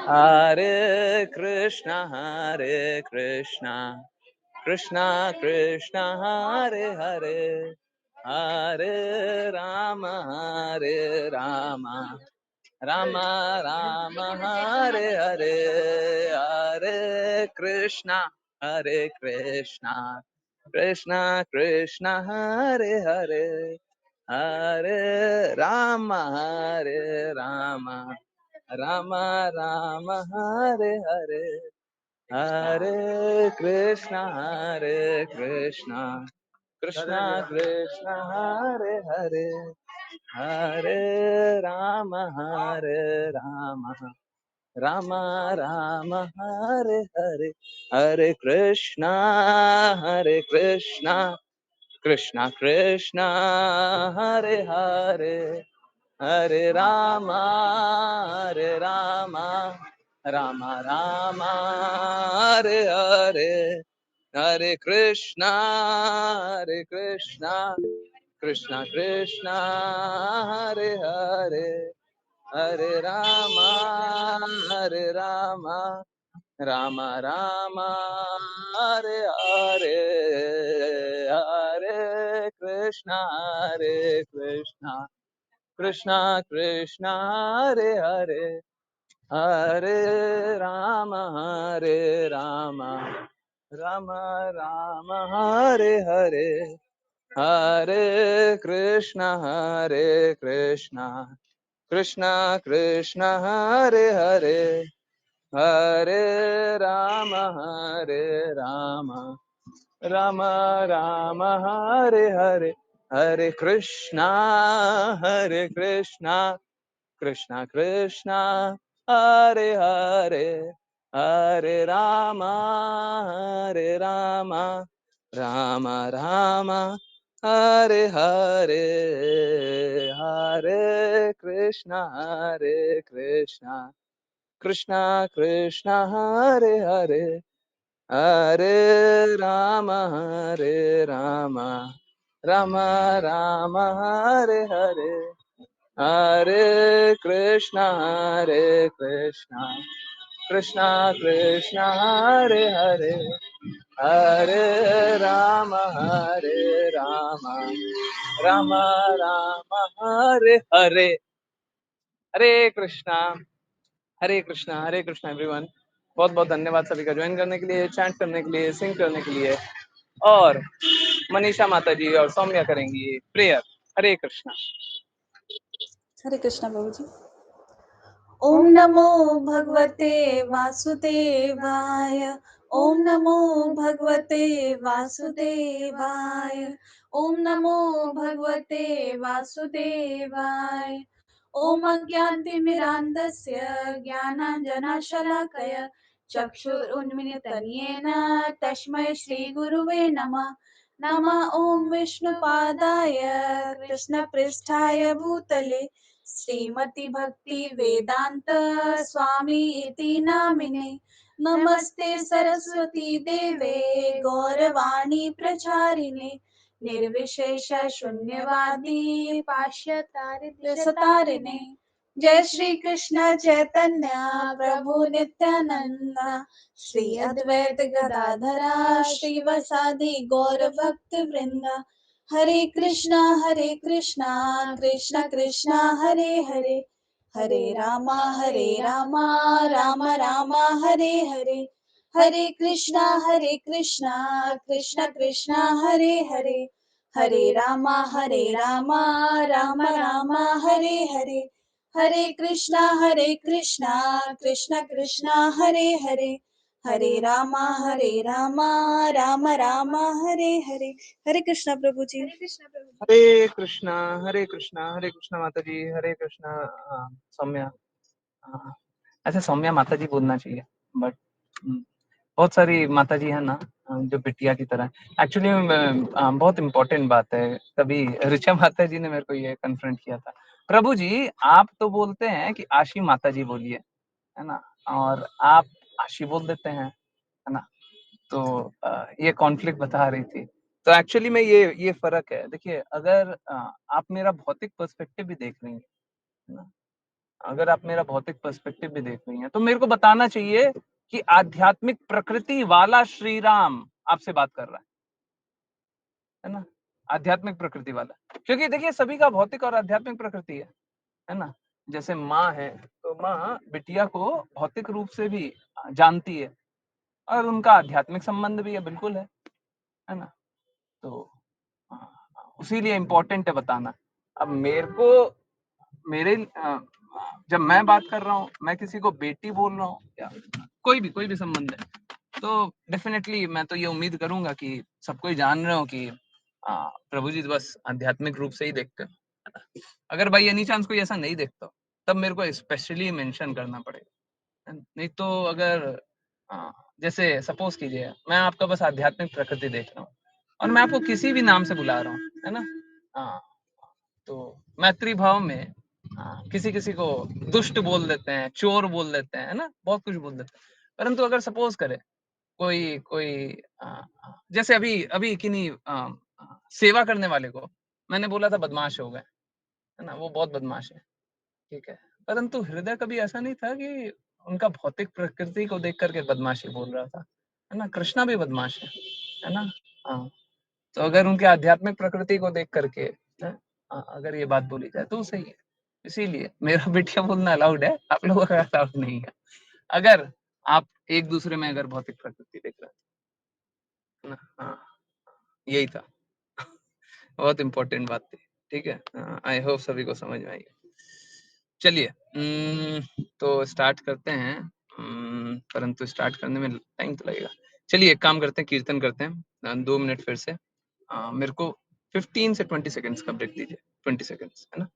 Hare Krishna, Krishna Krishna, Hare Hare, Hare Rama, Rama Rama, Hare Hare, Hare Krishna, Krishna Krishna, Hare Hare, Hare Rama, Rama Rama, Hare Hare, Hare Krishna, Krishna Krishna, Hare Hare, Hare Rama, Rama Rama, Hare Hare, Hare Krishna, Krishna Krishna, Hare Hare, Hare Rama, Rama Rama, Hare Hare, Hare Krishna, Krishna Krishna, Hare Hare, Hare Rama, Rama Rama, Hare Hare, Hare Krishna, Krishna Krishna, Hare Hare, Hare Rama, Rama Rama, Hare Hare, Hare Krishna, Krishna Krishna, Hare Hare, Hare Rama, Rama Rama, Hare Hare, Hare Krishna, Krishna Krishna, Hare Hare, Hare Rama, Rama Rama, Hare Hare, Hare Krishna, Krishna Krishna, Hare Hare, Hare Rama, Rama Rama, Hare Hare, Hare Krishna, Krishna Krishna, Hare Hare, Hare Rama, Rama Rama, Hare Hare, Hare Krishna, Hare Krishna everyone. बहुत बहुत धन्यवाद सभी का join करने के लिए, chant करने के लिए, सिंग करने के लिए। और मनीषा माता जी और सौम्या करेंगी प्रेयर। हरे कृष्णा। हरे कृष्णा प्रभु जी। ओम नमो भगवते वासुदेवाय, ओम नमो भगवते वासुदेवाय, ओम नमो भगवते वासुदेवाय। ओम अज्ञानतिमिरान्धस्य ज्ञानाञ्जनशलाकया चक्षुरुन्मिलितं तस्मै श्रीगुरुवे नमः। नमः ॐ विष्णुपादाय कृष्णपृष्ठाय भूतले श्रीमति भक्ति वेदांत स्वामी इति नामिने। नमस्ते सरस्वती देवे गौरवाणी प्रचारिणे निर्विशेष शून्यवादी पाश्चातारिणे। जय श्री कृष्ण चैतन्य प्रभु नित्यानंद श्री अद्वैत गदाधरा श्रीवासादि गौर भक्त वृंद। हरे कृष्णा कृष्ण कृष्णा हरे हरे, हरे रामा राम राम हरे हरे। हरे कृष्णा कृष्ण कृष्णा हरे हरे, हरे रामा राम राम हरे हरे। हरे कृष्णा कृष्ण कृष्णा हरे हरे, हरे रामा राम राम हरे हरे। हरे कृष्णा प्रभु जी। हरे कृष्णा, हरे कृष्णा, हरे कृष्णा माता जी, हरे कृष्णा। सौम्या, ऐसे सौम्या माता जी बोलना चाहिए, बट बहुत सारी माता जी है ना जो बिटिया की तरह। एक्चुअली बहुत इंपॉर्टेंट बात है। कभी ऋचा माता जी ने मेरे को ये कन्फ्रंट किया था, प्रभु जी आप तो बोलते हैं कि आशी माता जी बोलिए, है ना, और आप आशी बोल देते हैं, है ना। तो ये कॉन्फ्लिक्ट बता रही थी। तो एक्चुअली में ये फर्क है। देखिए, अगर आप मेरा भौतिक पर्सपेक्टिव भी देख लेंगे, है ना, अगर आप मेरा भौतिक पर्सपेक्टिव भी देख रही हैं तो मेरे को बताना चाहिए कि आध्यात्मिक प्रकृति वाला श्री राम आपसे बात कर रहा है ना? आध्यात्मिक प्रकृति वाला। क्योंकि देखिए सभी का भौतिक और आध्यात्मिक प्रकृति है ना? जैसे माँ है, तो माँ बिटिया को भौतिक रूप से भी जानती है और उनका आध्यात्मिक संबंध भी है, बिल्कुल है ना? तो उसीलिए इम्पोर्टेंट है बताना। अब मेरे को मेरे जब मैं बात कर रहा हूँ, मैं किसी को बेटी बोल रहा हूँ या कोई भी संबंध है, तो डेफिनेटली मैं तो ये उम्मीद करूंगा कि सबको ही जान रहे हो कि प्रभु जी बस आध्यात्मिक रूप से ही देखते हैं, है ना? अगर बाई एनी चांस कोई ऐसा नहीं देखता हो, तब मेरे को स्पेशली मेंशन करना पड़ेगा। नहीं तो अगर जैसे सपोज कीजिए मैं आपका बस आध्यात्मिक प्रकृति देख रहा हूँ और मैं आपको किसी भी नाम से बुला रहा हूँ, है ना? तो मैत्री भाव में किसी को दुष्ट बोल देते हैं, चोर बोल देते हैं, है ना? बहुत कुछ बोल देते हैं। परंतु अगर सपोज करें कोई कोई जैसे अभी अभी किन्हीं सेवा करने वाले को मैंने बोला था बदमाश हो गए, है ना? वो बहुत बदमाश है, ठीक है। परंतु हृदय कभी ऐसा नहीं था कि उनका भौतिक प्रकृति को देख करके बदमाशी बोल रहा था, है ना? कृष्णा भी बदमाश है ना? हाँ। तो अगर उनके आध्यात्मिक प्रकृति को देख करके अगर ये बात बोली जाए तो सही है। इसीलिए मेरा बिटिया बोलना अलाउड है, आप लोगों का अलाउड नहीं है। अगर आप एक दूसरे में अगर भौतिक प्रकृति देख रहे हैं ना, हाँ, यही था। बहुत इंपॉर्टेंट बात थी, ठीक है। आई होप सभी को समझ में आई। चलिए तो स्टार्ट करते हैं, परंतु स्टार्ट करने में टाइम तो लगेगा। चलिए एक काम करते हैं, कीर्तन करते हैं 2 मिनट फिर से। मेरे को 15 से 20 सेकंड्स का ब्रेक दीजिए, 20 सेकंड्स, है ना?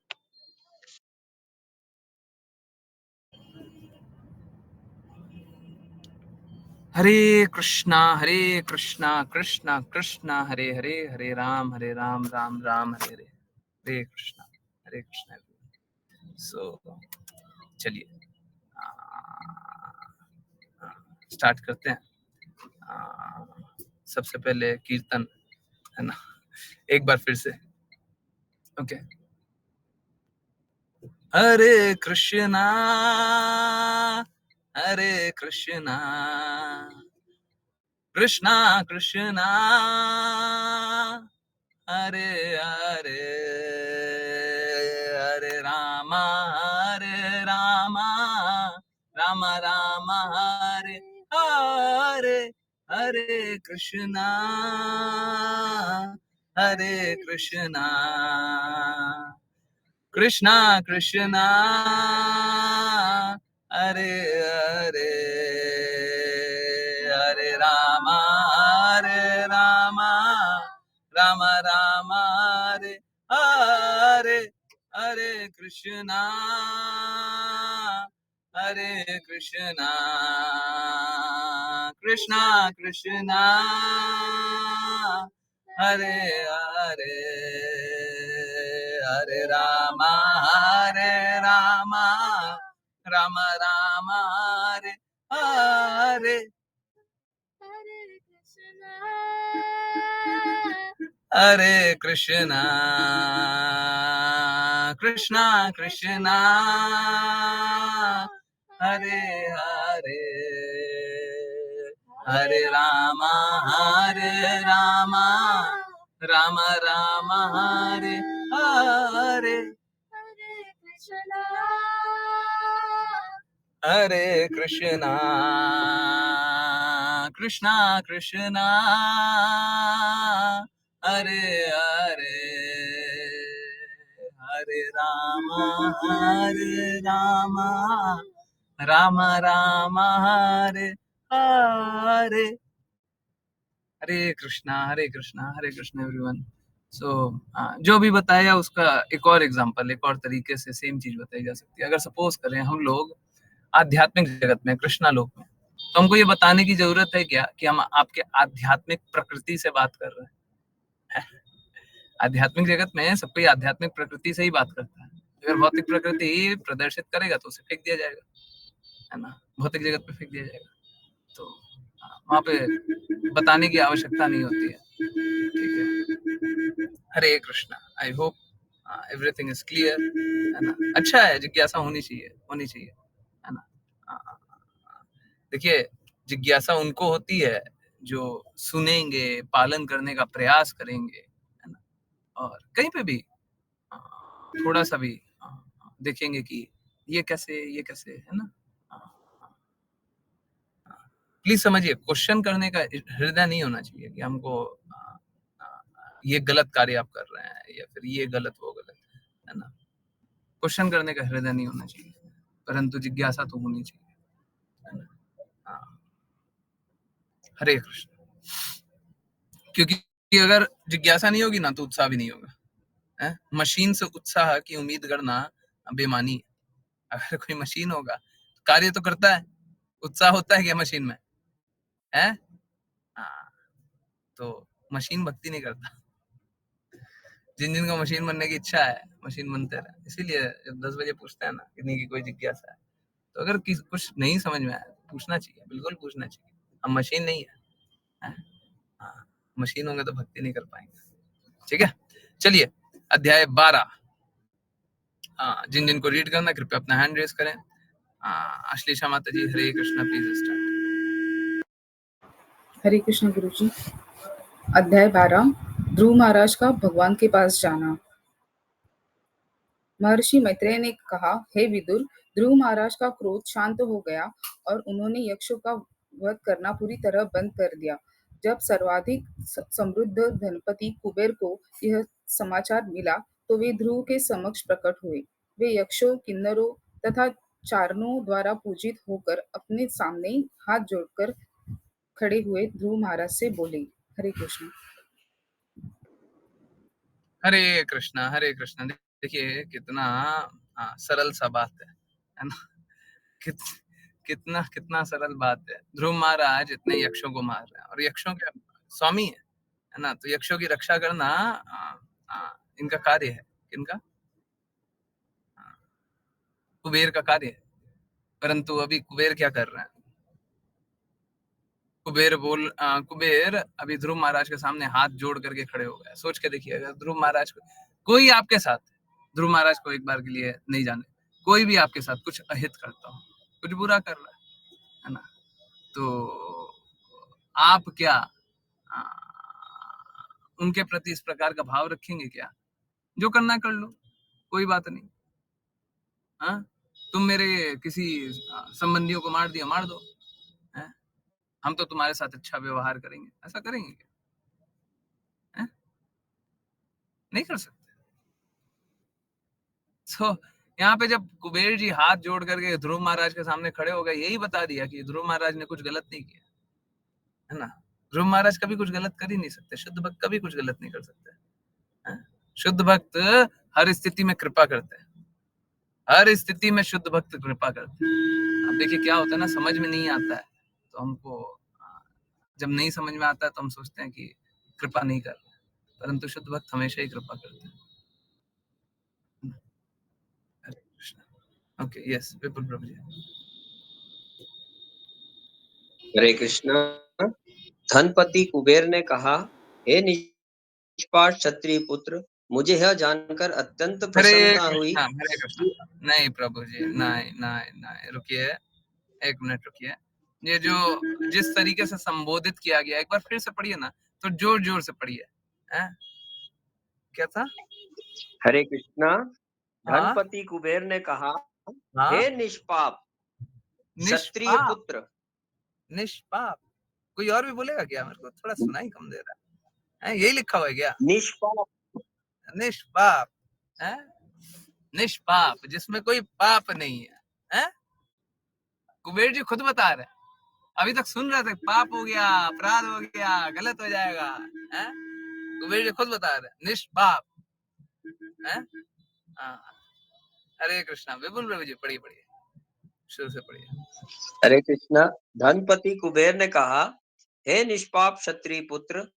हरे कृष्णा कृष्णा कृष्णा हरे हरे, हरे राम राम राम हरे हरे, हरे कृष्णा हरे कृष्णा। सो चलिए स्टार्ट करते हैं। सबसे पहले कीर्तन, है ना? एक बार फिर से, ओके। हरे कृष्णा कृष्णा कृष्णा हरे हरे, हरे रामा राम राम हरे हरे, हरे कृष्णा कृष्णा कृष्णा हरे हरे, हरे रामा राम राम हरे हरे, हरे कृष्णा कृष्णा कृष्णा हरे हरे, हरे राम राम हरे हरे, हरे कृष्णा कृष्णा कृष्णा हरे हरे, हरे राम राम राम हरे हरे, हरे कृष्णा कृष्णा कृष्णा हरे हरे, हरे राम राम हरे हरे, हरे कृष्णा एवरीवन। सो जो भी बताया उसका एक और एग्जांपल, एक और तरीके से सेम चीज बताई जा सकती है। अगर सपोज करें हम लोग आध्यात्मिक जगत में, कृष्णा लोक में, तो हमको ये बताने की जरूरत है क्या कि हम आपके आध्यात्मिक प्रकृति से बात कर रहे हैं? आध्यात्मिक जगत में सब कोई आध्यात्मिक प्रकृति से ही बात करता है। अगर भौतिक प्रकृति प्रदर्शित करेगा तो उसे फेंक दिया जाएगा, है ना? भौतिक जगत में फेंक दिया जाएगा। तो वहां पे बताने की आवश्यकता नहीं होती है, ठीक है। Hare Krishna. I hope everything is clear, है ना। अच्छा है, जिज्ञासा होनी चाहिए, है ना। देखिए, जिज्ञासा उनको होती है जो सुनेंगे, पालन करने का प्रयास करेंगे, है ना। और कहीं पे भी थोड़ा सा भी देखेंगे कि ये कैसे, है ना। प्लीज समझिए, क्वेश्चन करने का हृदय नहीं होना चाहिए कि हमको ये गलत कार्य आप कर रहे हैं या फिर ये गलत वो गलत, है ना। क्वेश्चन करने का हृदय नहीं होना चाहिए, परंतु जिज्ञासा तो होनी चाहिए, है ना। हरे कृष्ण। क्योंकि अगर जिज्ञासा नहीं होगी ना तो उत्साह भी नहीं होगा, है। मशीन से उत्साह की उम्मीद करना बेमानी है। अगर कोई मशीन होगा तो कार्य तो करता है, उत्साह होता है क्या मशीन में, है। तो मशीन भक्ति नहीं करता। जिन जिनको मशीन बनने की इच्छा है, मशीन बनते रहे। इसीलिए जब 10 बजे पूछते हैं ना कितनी की कोई जिज्ञासा है, तो अगर कुछ नहीं समझ में आया तो पूछना चाहिए, बिल्कुल पूछना चाहिए। हम मशीन नहीं है, मशीन होंगे तो भक्ति नहीं कर पाएंगे। ठीक है, चलिए अध्याय 12। जिन जिनको रीड करना कृपया अपना हैंड रेस करें। अश्लेषा माता जी, हरे कृष्णा, प्लीज स्टार्ट। हरे कृष्ण गुरु जी। अध्याय 12, ध्रुव महाराज का भगवान के पास जाना। महर्षि मैत्रेय ने कहा, हे विदुर, ध्रुव महाराज का क्रोध शांत हो गया और उन्होंने यक्षों का वध करना पूरी तरह बंद कर दिया। जब सर्वाधिक समृद्ध धनपति कुबेर को यह समाचार मिला तो वे ध्रुव के समक्ष प्रकट हुए। वे यक्षों, किन्नरों तथा चारणों द्वारा पूजित होकर अपने सामने हाथ जोड़कर खड़े हुए ध्रुव महाराज से बोले, हरे कृष्ण। हरे कृष्णा, हरे कृष्णा। देखिए कितना सरल सा बात है ना। कितना कितना सरल बात है। ध्रुव महाराज इतने यक्षों को मार रहे हैं और यक्षों के स्वामी है ना, तो यक्षों की रक्षा करना इनका कार्य है। किनका? कुबेर का कार्य है। परंतु अभी कुबेर क्या कर रहे हैं? कुबेर अभी ध्रुव महाराज के सामने हाथ जोड़ करके खड़े हो गए। सोच के देखिए, अगर ध्रुव महाराज को कोई आपके साथ, ध्रुव महाराज को एक बार के लिए नहीं जाने, कोई भी आपके साथ कुछ अहित करता हो, कुछ बुरा कर रहा है ना, तो आप क्या उनके प्रति इस प्रकार का भाव रखेंगे क्या? जो करना कर लो, कोई बात नहीं। तुम मेरे किसी संबंधियों को मार दिया, मार दो, हम तो तुम्हारे साथ अच्छा व्यवहार करेंगे, ऐसा करेंगे क्या? नहीं कर सकते। तो यहाँ पे जब कुबेर जी हाथ जोड़ करके ध्रुव महाराज के सामने खड़े हो गए, यही बता दिया कि ध्रुव महाराज ने कुछ गलत नहीं किया, है ना। ध्रुव महाराज कभी कुछ गलत कर ही नहीं सकते। शुद्ध भक्त कभी कुछ गलत नहीं कर सकते। शुद्ध भक्त हर स्थिति में कृपा करते हैं, हर स्थिति में शुद्ध भक्त कृपा करते हैं। अब देखिए क्या होता है ना, समझ में नहीं आता है तो हमको, जब नहीं समझ में आता है तो हम सोचते हैं कि कृपा नहीं कर रहे, परंतु शुद्ध भक्त हमेशा ही कृपा करते हैं। ओके, यस, विपुल प्रभु जी। हरे कृष्णा। धनपति कुबेर ने कहा, हे निष्पाप क्षत्रिय पुत्र, मुझे यह जानकर अत्यंत प्रसन्नता हुई। हरे कृष्णा। नहीं प्रभु जी, नहीं नहीं नहीं, रुकिए, एक मिनट रुकिए। ये जो जिस तरीके से संबोधित किया गया, एक बार फिर से पढ़िए ना, तो जोर जोर से पढ़िए। क्या था? हरे कृष्णा। धनपति कुबेर ने कहा, हे निष्पाप क्षत्रिय पुत्र। निष्पाप, कोई और भी बोलेगा क्या? मेरे को थोड़ा सुनाई कम दे रहा है। यही लिखा हुआ है क्या? निष्पाप। निष्पाप है, निष्पाप जिसमें कोई पाप नहीं है। कुबेर जी खुद बता रहे, अभी तक सुन रहे थे पाप हो गया, अपराध हो गया, गलत हो जाएगा, है। कुबेर जी खुद बता रहे निष्पाप है। हरे कृष्णा। विपुल प्रभु जी पढ़िए, शुरू से पढ़िए। हरे कृष्णा। धनपति कुबेर ने कहा, हे निष्पाप क्षत्रिय पुत्र,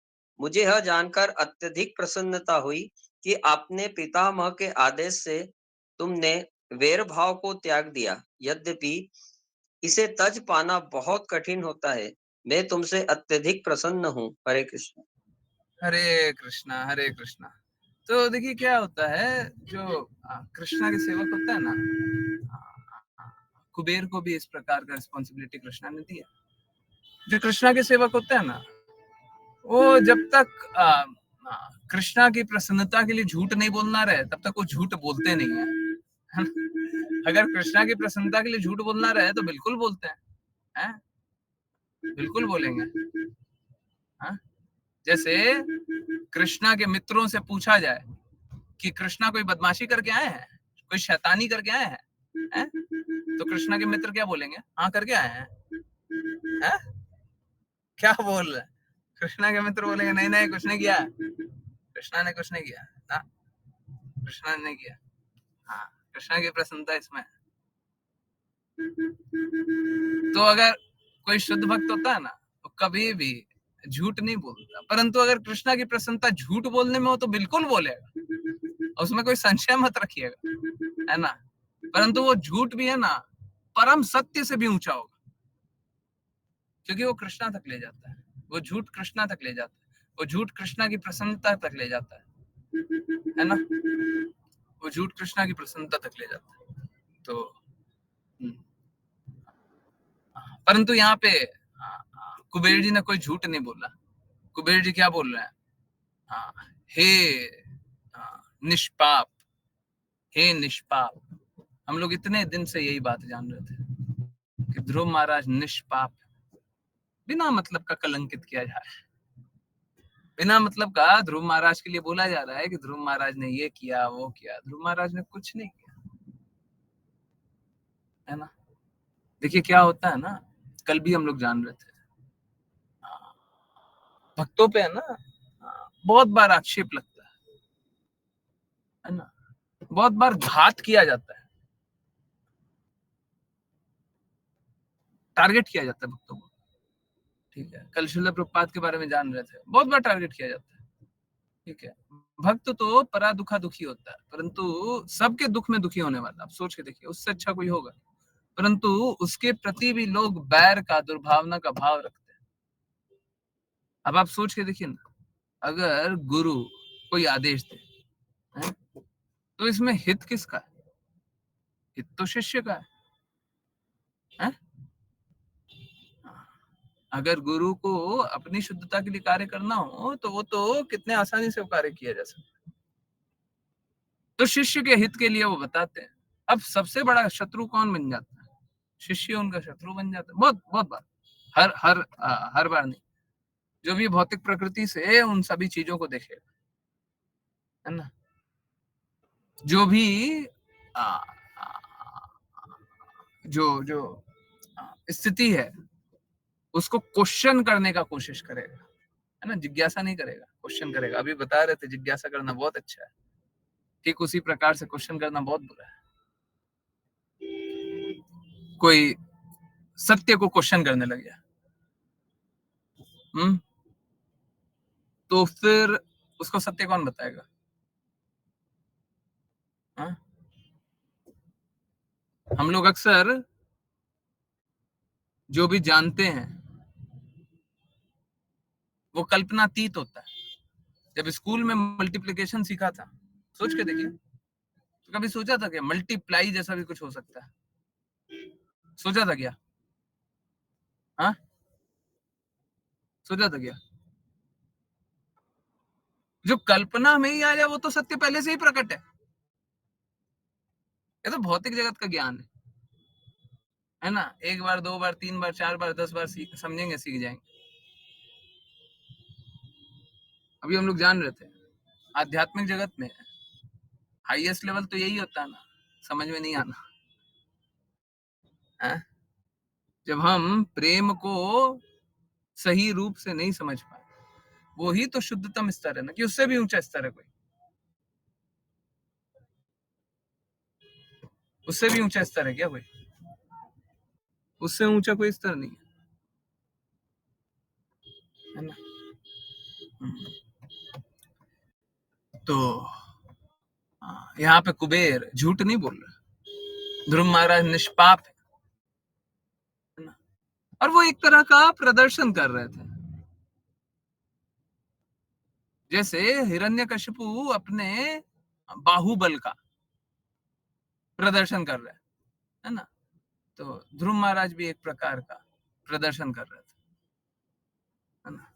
मुझे यह जानकर अत्यधिक प्रसन्नता हुई कि आपने पितामह के आदेश से तुमने वैर भाव को त्याग दिया। यद्यपि इसे तज पाना बहुत कठिन होता है, मैं तुमसे अत्यधिक प्रसन्न हूँ। हरे कृष्णा। हरे कृष्णा, हरे कृष्णा। तो देखिए क्या होता है, जो कृष्णा के सेवक होता है ना, कुबेर को भी इस प्रकार का रिस्पॉन्सिबिलिटी कृष्णा ने दिया। जो कृष्णा के सेवक होते हैं ना, वो जब तक कृष्णा की प्रसन्नता के लिए झूठ नहीं बोलना रहे तब तक वो झूठ बोलते नहीं है। अगर कृष्णा की प्रसन्नता के लिए झूठ बोलना रहे तो बिल्कुल बोलते हैं, बिल्कुल बोलेंगे। हाँ? जैसे कृष्णा के मित्रों से पूछा जाए कि कृष्णा कोई बदमाशी करके आए हैं, कोई शैतानी करके आए हैं, तो कृष्णा के मित्र क्या बोलेंगे? हाँ करके आए हैं। क्या बोल रहे हैं? कृष्णा के मित्र बोलेंगे नहीं नहीं कुछ नहीं किया, कृष्णा ने कुछ नहीं किया ना, कृष्णा ने नहीं किया। हाँ, कृष्णा की प्रसन्नता इसमें। तो अगर कोई शुद्ध भक्त होता है ना तो कभी भी झूठ नहीं बोलता, परंतु अगर कृष्णा की प्रसन्नता झूठ बोलने में हो तो बिल्कुल बोलेगा, उसमें कोई संशय मत रखिएगा, है ना। परंतु वो झूठ भी है ना परम सत्य से भी ऊंचा होगा, क्योंकि वो कृष्णा तक ले जाता है, वो झूठ कृष्णा तक ले जाता है, वो झूठ कृष्णा की प्रसन्नता तक ले जाता है ना, वो झूठ कृष्णा की प्रसन्नता तक ले जाता है। तो परंतु यहाँ पे कुबेर जी ने कोई झूठ नहीं बोला। कुबेर जी क्या बोल रहे हैं? हे निष्पाप, हे निष्पाप। हम लोग इतने दिन से यही बात जान रहे थे कि ध्रुव महाराज निष्पाप, बिना मतलब का कलंकित किया जा रहा है, बिना मतलब का ध्रुव महाराज के लिए बोला जा रहा है कि ध्रुव महाराज ने ये किया वो किया। ध्रुव महाराज ने कुछ नहीं किया, है ना। देखिए क्या होता है ना, कल भी हम लोग जान रहे थे, भक्तों पे है ना बहुत बार आक्षेप लगता है ना, बहुत बार घात किया जाता है, टारगेट किया जाता है भक्तों को। ठीक है, कल श्रील प्रभुपाद के बारे में जान रहे थे, बहुत बार टारगेट किया जाता है। ठीक है, भक्त तो परा दुखा दुखी होता है, परंतु सबके दुख में दुखी होने वाला, आप सोच के देखिए, उससे अच्छा कोई होगा। परंतु उसके प्रति भी लोग बैर का, दुर्भावना का भाव रखते हैं। अब आप सोच के देखिए ना, अगर गुरु कोई आदेश दे, तो इसमें हित किसका है? हित तो शिष्य का है? अगर गुरु को अपनी शुद्धता के लिए कार्य करना हो तो वो तो कितने आसानी से वो कार्य किया जा सकता है। तो शिष्य के हित के लिए वो बताते हैं। अब सबसे बड़ा शत्रु कौन बन जाता है? शिष्य उनका शत्रु बन जाता है, बहुत बहुत बार, हर बार नहीं। जो भी भौतिक प्रकृति से उन सभी चीजों को देखेगा, है ना, जो भी आ, आ, जो जो स्थिति है उसको क्वेश्चन करने का कोशिश करेगा, है ना, जिज्ञासा नहीं करेगा, क्वेश्चन करेगा। अभी बता रहे थे जिज्ञासा करना बहुत अच्छा है, ठीक उसी प्रकार से क्वेश्चन करना बहुत बुरा है। कोई सत्य को क्वेश्चन करने लग गया, तो फिर उसको सत्य कौन बताएगा? हाँ? हम लोग अक्सर जो भी जानते हैं वो कल्पनातीत होता है। जब स्कूल में मल्टीप्लिकेशन सीखा था, सोच के देखिए, तो कभी सोचा था क्या मल्टीप्लाई जैसा भी कुछ हो सकता है? सोचा था क्या? हाँ, सोचा था क्या? जो कल्पना में ही आ जाए वो तो सत्य पहले से ही प्रकट है। ये तो भौतिक जगत का ज्ञान है ना। एक बार, दो बार, तीन बार, चार बार, 10 बार समझेंगे, सीख जाएंगे। अभी हम लोग जान रहे थे आध्यात्मिक जगत में हाईएस्ट लेवल तो यही होता है ना, समझ में नहीं आना है? जब हम प्रेम को सही रूप से नहीं समझ पाए, वो ही तो शुद्धतम स्तर है ना, कि उससे भी ऊंचा स्तर है कोई? उससे भी ऊंचा स्तर है क्या कोई? उससे ऊंचा कोई स्तर नहीं है ना। तो यहाँ पे कुबेर झूठ नहीं बोल रहा, ध्रुव महाराज निष्पाप है ना, और वो एक तरह का प्रदर्शन कर रहे थे। जैसे हिरण्यकशिपु अपने बाहुबल का प्रदर्शन कर रहे हैं, है ना, तो ध्रुव महाराज भी एक प्रकार का प्रदर्शन कर रहे थे, है ना।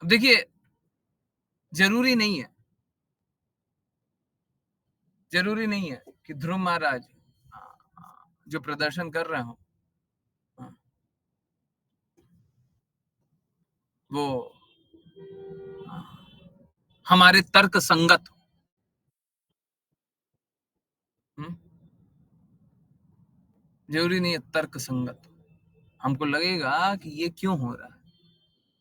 अब देखिए, जरूरी नहीं है, जरूरी नहीं है कि ध्रुव महाराज जो प्रदर्शन कर रहे हो वो हमारे तर्क संगत हो। जरूरी नहीं है तर्क संगत हो। हमको लगेगा कि ये क्यों हो रहा है।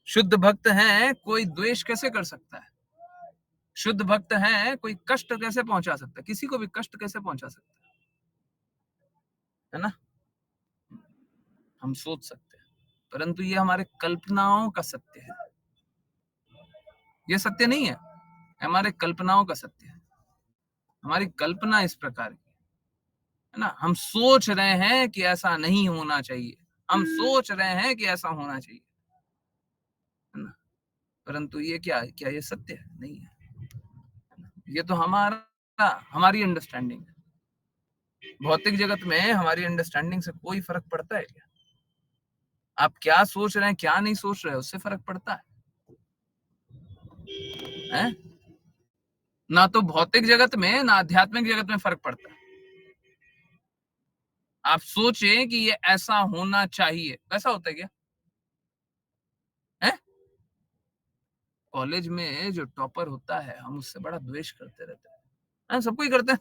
शुद्ध भक्त है, कोई द्वेष कैसे कर सकता है? शुद्ध भक्त है, कोई कष्ट कैसे पहुंचा सकता है? किसी को भी कष्ट कैसे पहुंचा सकता है ना? हम सोच सकते हैं, परंतु ये हमारे कल्पनाओं का सत्य है। ये सत्य नहीं है, हमारे कल्पनाओं का सत्य है। हमारी कल्पना इस प्रकार की है ना, हम सोच रहे हैं कि ऐसा नहीं होना चाहिए, हम सोच रहे हैं कि ऐसा होना चाहिए, है ना, परंतु ये क्या है? क्या ये सत्य है? नहीं है। ये तो हमारी अंडरस्टैंडिंग है। भौतिक जगत में हमारी अंडरस्टैंडिंग से कोई फर्क पड़ता है क्या? आप क्या सोच रहे हैं, क्या नहीं सोच रहे हैं, उससे फर्क पड़ता है? ना तो भौतिक जगत में ना आध्यात्मिक जगत में फर्क पड़ता है। आप सोचें कि ये ऐसा होना चाहिए, वैसा होता है क्या? है? कॉलेज में जो टॉपर होता है, हम उससे बड़ा द्वेष करते रहते हैं, सबको ही करते हैं।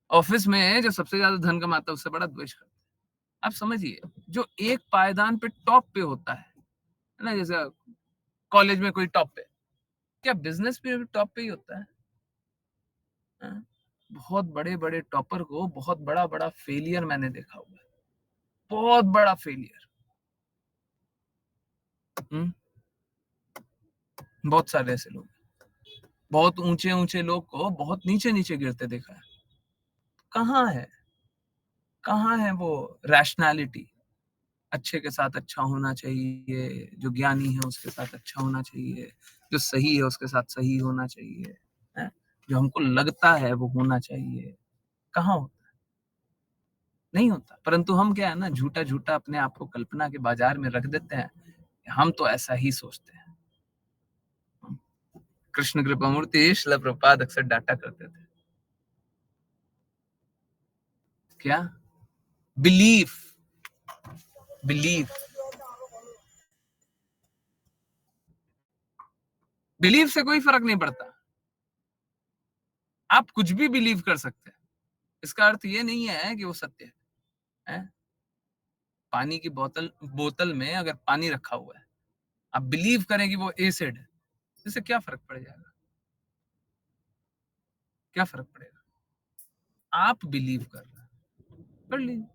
ऑफिस में जो सबसे ज्यादा धन कमाता है, उससे बड़ा द्वेष करते हैं। आप समझिए, जो एक पायदान पे टॉप पे होता है ना, जैसे कॉलेज में कोई टॉप पे, क्या बिजनेस पे भी टॉप पे ही होता है? बहुत बड़े बड़े टॉपर को बहुत बड़ा बड़ा फेलियर मैंने देखा हुआ है, बहुत बड़ा फेलियर। बहुत सारे ऐसे लोग, बहुत ऊंचे ऊंचे लोग को बहुत नीचे नीचे गिरते देखा है। कहाँ है वो रैशनैलिटी? अच्छे के साथ अच्छा होना चाहिए, जो ज्ञानी है उसके साथ अच्छा होना चाहिए, जो सही है उसके साथ सही होना चाहिए, है? जो हमको लगता है वो होना चाहिए। कहाँ होता है? नहीं होता। परंतु हम क्या है ना, झूठा झूठा अपने आप को कल्पना के बाजार में रख देते हैं। हम तो ऐसा ही सोचते हैं। कृष्ण कृपा मूर्ति श्रील प्रभुपाद अक्सर डांटा करते थे, क्या? बिलीफ, बिलीफ, बिलीफ से कोई फर्क नहीं पड़ता। आप कुछ भी बिलीव कर सकते हैं, इसका अर्थ ये नहीं है कि वो सत्य है। पानी की बोतल में अगर पानी रखा हुआ है, आप बिलीव करें कि वो एसिड है, इससे क्या फर्क पड़ जाएगा? क्या फर्क पड़ेगा? आप बिलीव कर रहे हैं, कर लीजिए,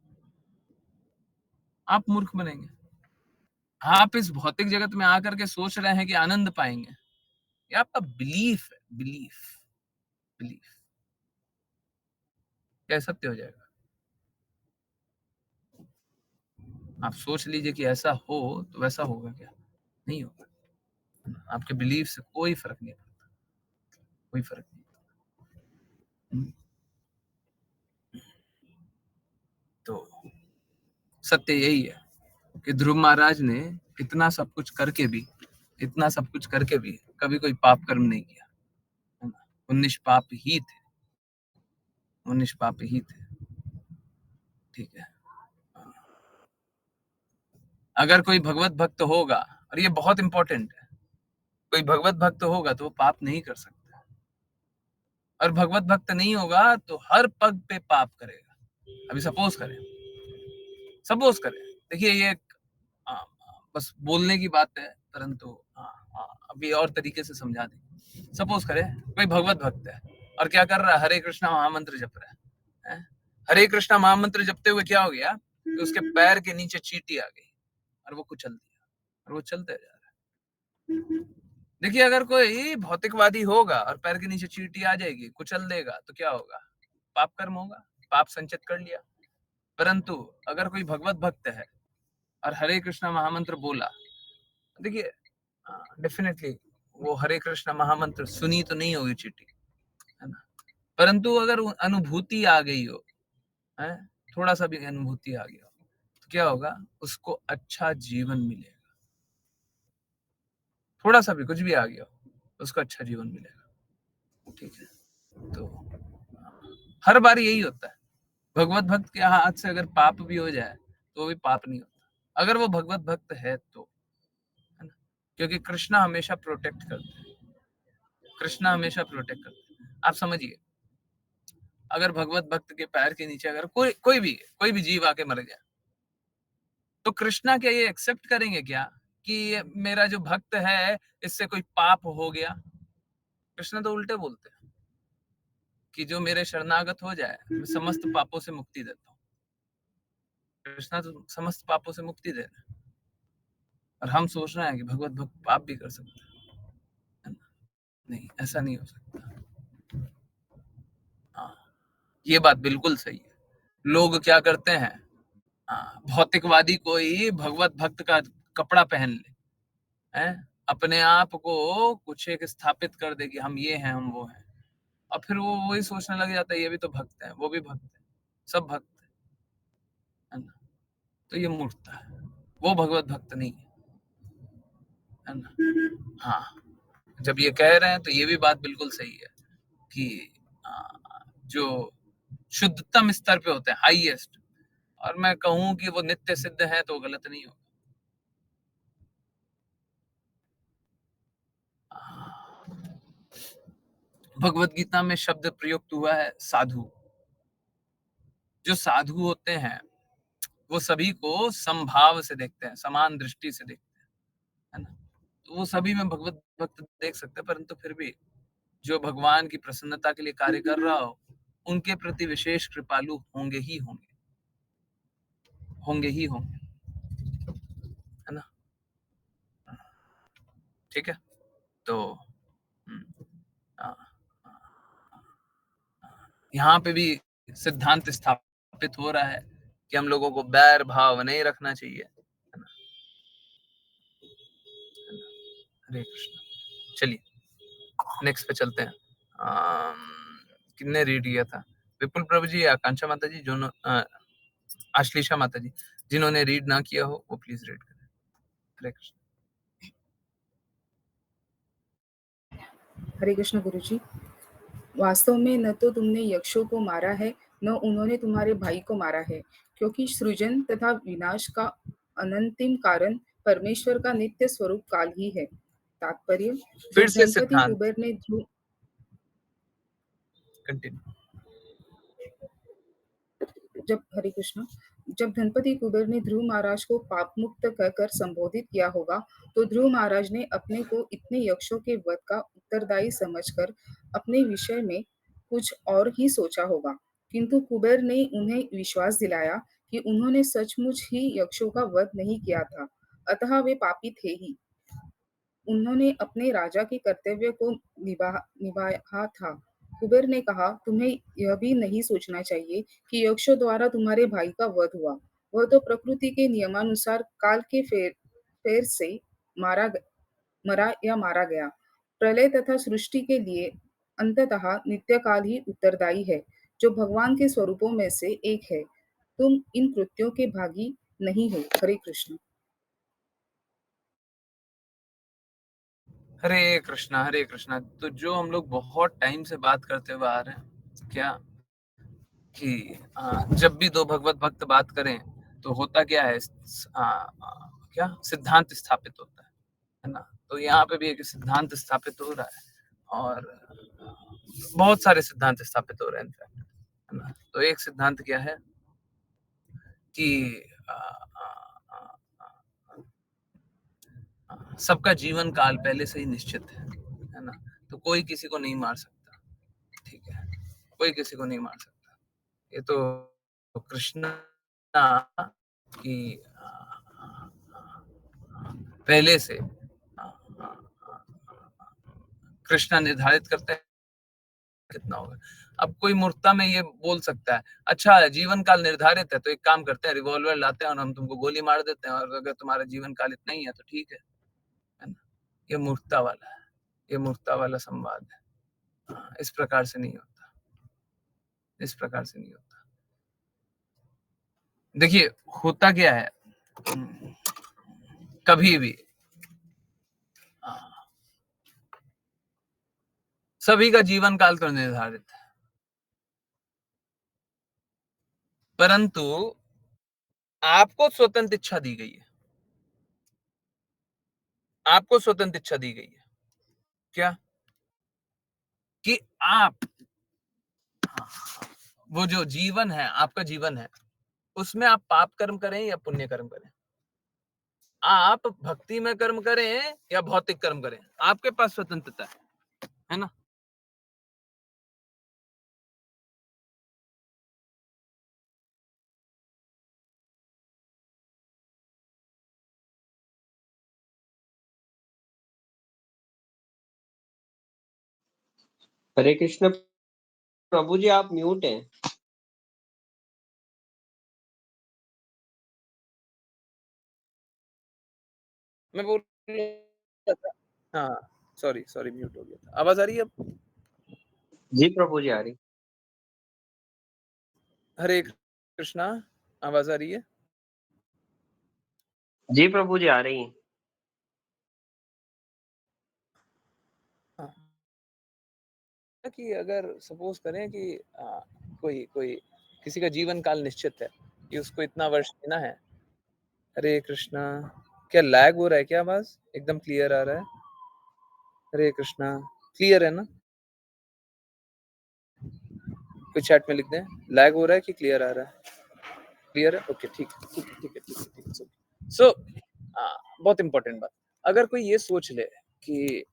आप मूर्ख बनेंगे। आप इस भौतिक जगत में आकर के सोच रहे हैं कि आनंद पाएंगे, ये आपका बिलीफ है। बिलीफ, बिलीफ क्या सत्य हो जाएगा? आप सोच लीजिए कि ऐसा हो तो वैसा होगा क्या? नहीं होगा। आपके बिलीफ से कोई फर्क नहीं पड़ता, कोई फर्क नहीं। तो सत्य यही है कि ध्रुव महाराज ने इतना सब कुछ करके भी, इतना सब कुछ करके भी कभी कोई पाप कर्म नहीं किया, है ना। वो निष्पाप ही थे, वो निष्पाप ही थे। ठीक है। अगर कोई भगवत भक्त होगा, और ये बहुत इंपॉर्टेंट है, कोई भगवत भक्त होगा तो वो पाप नहीं कर सकता, और भगवत भक्त नहीं होगा तो हर पग पे पाप करेगा। अभी सपोज करें, देखिए ये बस बोलने की बात है, परंतु अभी और तरीके से समझा दें। सपोज करें कोई भगवत भक्त है और क्या कर रहा है, हरे कृष्णा महामंत्र जप रहा है। हरे कृष्णा महामंत्र जपते हुए क्या हो गया कि उसके पैर के नीचे चींटी आ गई और वो कुचल दिया और वो चलते जा रहा है। देखिए, अगर कोई भौतिकवादी होगा और पैर के नीचे चींटी आ जाएगी, कुचल देगा, तो क्या होगा? पाप कर्म होगा, पाप संचित कर लिया, परंतु अगर कोई भगवत भक्त है और हरे कृष्णा महामंत्र बोला, देखिए डेफिनेटली वो हरे कृष्णा महामंत्र सुनी तो नहीं होगी चीटी, है ना, परंतु अगर अनुभूति आ गई हो, है, थोड़ा सा भी अनुभूति आ गया हो, तो क्या होगा, उसको अच्छा जीवन मिलेगा। थोड़ा सा भी कुछ भी आ गया हो, उसको अच्छा जीवन मिलेगा। ठीक है, तो हर बार यही होता है। भगवत भक्त के हाथ से अगर पाप भी हो जाए तो भी पाप नहीं होता, अगर वो भगवत भक्त है तो, है ना, क्योंकि कृष्णा हमेशा प्रोटेक्ट करते हैं, कृष्णा हमेशा प्रोटेक्ट करते हैं। आप समझिए, अगर भगवत भक्त के पैर के नीचे अगर कोई भी जीव आके मर गया, तो कृष्णा क्या ये एक्सेप्ट करेंगे क्या कि मेरा जो भक्त है इससे कोई पाप हो गया? कृष्णा तो उल्टे बोलते हैं कि जो मेरे शरणागत हो जाए मैं समस्त पापों से मुक्ति देता हूँ। कृष्णा तो समस्त पापों से मुक्ति दे रहे हैं, और हम सोच रहे हैं कि भगवत भक्त पाप भी कर सकते हैं। नहीं, ऐसा नहीं हो सकता। हाँ, ये बात बिल्कुल सही है। लोग क्या करते हैं, भौतिकवादी कोई भगवत भक्त का कपड़ा पहन ले, है, अपने आप को कुछ एक स्थापित कर दे कि हम ये हैं, हम वो हैं, और फिर वो वही सोचने लग जाता है ये भी तो भक्त है, वो भी भक्त है, सब भक्त है ना। तो ये मूर्खता है, वो भगवत भक्त नहीं है ना। हाँ, जब ये कह रहे हैं तो ये भी बात बिल्कुल सही है कि जो शुद्धतम स्तर पे होते हैं, हाईएस्ट, और मैं कहूं कि वो नित्य सिद्ध है तो गलत नहीं होगा। भगवत गीता में शब्द प्रयुक्त हुआ है साधु। जो साधु होते हैं वो सभी को समभाव से देखते हैं, समान दृष्टि से देखते हैं, है ना। तो वो सभी में भगवत भक्त देख सकते हैं, परंतु फिर भी जो भगवान की प्रसन्नता के लिए कार्य कर रहा हो उनके प्रति विशेष कृपालु होंगे ही होंगे, होंगे ही होंगे, है ना। ठीक है, तो यहाँ पे भी सिद्धांत स्थापित हो रहा है कि हम लोगों को बैर भाव नहीं रखना चाहिए, है ना। हरे कृष्ण। चलिए नेक्स्ट पे चलते हैं। किसने रीड किया था? विपुल प्रभु जी, आकांक्षा माता जी, जो आश्लेषा माता जी, जिन्होंने रीड ना किया हो वो प्लीज रीड करें। हरे कृष्ण। हरे कृष्ण गुरुजी। वास्तव में न तो तुमने यक्षों को मारा है, न उन्होंने तुम्हारे भाई को मारा है, क्योंकि सृजन तथा विनाश का अनंतिम कारण परमेश्वर का नित्य स्वरूप काल ही है। तात्पर्य, फिर जब से धनपति सिद्धांत कुबेर ने कंटिन्यू। हरे कृष्ण, जब धनपति कुबेर ने ध्रुव महाराज को पाप मुक्त कहकर संबोधित किया होगा, तो ध्रुव महाराज ने अपने को इतने यक्षों के वध का उत्तरदायी समझकर अपने विषय में कुछ और ही सोचा होगा, किंतु कुबेर ने उन्हें विश्वास दिलाया कि उन्होंने सचमुच ही यक्षों का वध नहीं किया था, अतः वे पापी थे ही। उन्होंने अपने राजा के कर्तव्य को निभाया था। कुबेर ने कहा, तुम्हें यह भी नहीं सोचना चाहिए कि यक्षों द्वारा तुम्हारे भाई का वध हुआ। वह तो प्रकृति के नियमानुसार काल के फेर से मारा गया। प्रलय तथा सृष्टि के लिए अंततः नित्यकाल ही उत्तरदायी है, जो भगवान के स्वरूपों में से एक है। तुम इन कृत्यों के भागी नहीं हो। हरे कृष्ण। हरे कृष्णा, हरे कृष्णा। तो जो हम लोग बहुत टाइम से बात करते हुए आ रहे हैं क्या, कि जब भी दो भगवत भक्त बात करें तो होता क्या है, क्या सिद्धांत स्थापित होता है ना। तो यहाँ पे भी एक सिद्धांत स्थापित हो रहा है, और बहुत सारे सिद्धांत स्थापित हो रहे हैं इनफैक्ट, है ना। तो एक सिद्धांत क्या है कि सबका जीवन काल पहले से ही निश्चित है ना। तो कोई किसी को नहीं मार सकता, ठीक है, कोई किसी को नहीं मार सकता। ये तो कृष्ण की पहले से कृष्णा निर्धारित करते कितना होगा। अब कोई मूर्खता में ये बोल सकता है, अच्छा जीवन काल निर्धारित है तो एक काम करते हैं, रिवॉल्वर लाते हैं और हम तुमको गोली मार देते हैं, और अगर तुम्हारा जीवन काल इतना ही है तो ठीक है ना। ये मूर्खता वाला है, ये मूर्खता वाला संवाद है। हाँ, इस प्रकार से नहीं होता, इस प्रकार से नहीं होता। देखिए होता क्या है, कभी भी सभी का जीवन काल तो निर्धारित है, परंतु आपको स्वतंत्र इच्छा दी गई है, आपको स्वतंत्र इच्छा दी गई है। क्या? कि आप वो जो जीवन है, आपका जीवन है, उसमें आप पाप कर्म करें या पुण्य कर्म करें, आप भक्ति में कर्म करें या भौतिक कर्म करें, आपके पास स्वतंत्रता है ना। हरे कृष्ण प्रभु जी, आप म्यूट हैं। मैं बोल हाँ, सॉरी सॉरी, म्यूट हो गया था। आवाज आ रही है अब? जी प्रभु जी, आ रही। हरे कृष्णा, आवाज आ रही है? जी प्रभु जी, आ रही। हाँ। कि अगर सपोज करें कि कोई कोई किसी का जीवन काल निश्चित है कि उसको इतना वर्ष जीना है। हरे कृष्णा, क्या लैग हो रहा है क्या? आवाज एकदम क्लियर आ रहा है? हरे कृष्णा, क्लियर है ना? कोई चैट में लिख दें, लैग हो रहा है कि क्लियर आ रहा है? क्लियर है, ओके, ठीक है ठीक है ठीक है ठीक है ठीक है। सो बहुत इंपॉर्टेंट बात, अगर कोई ये सोच ले कि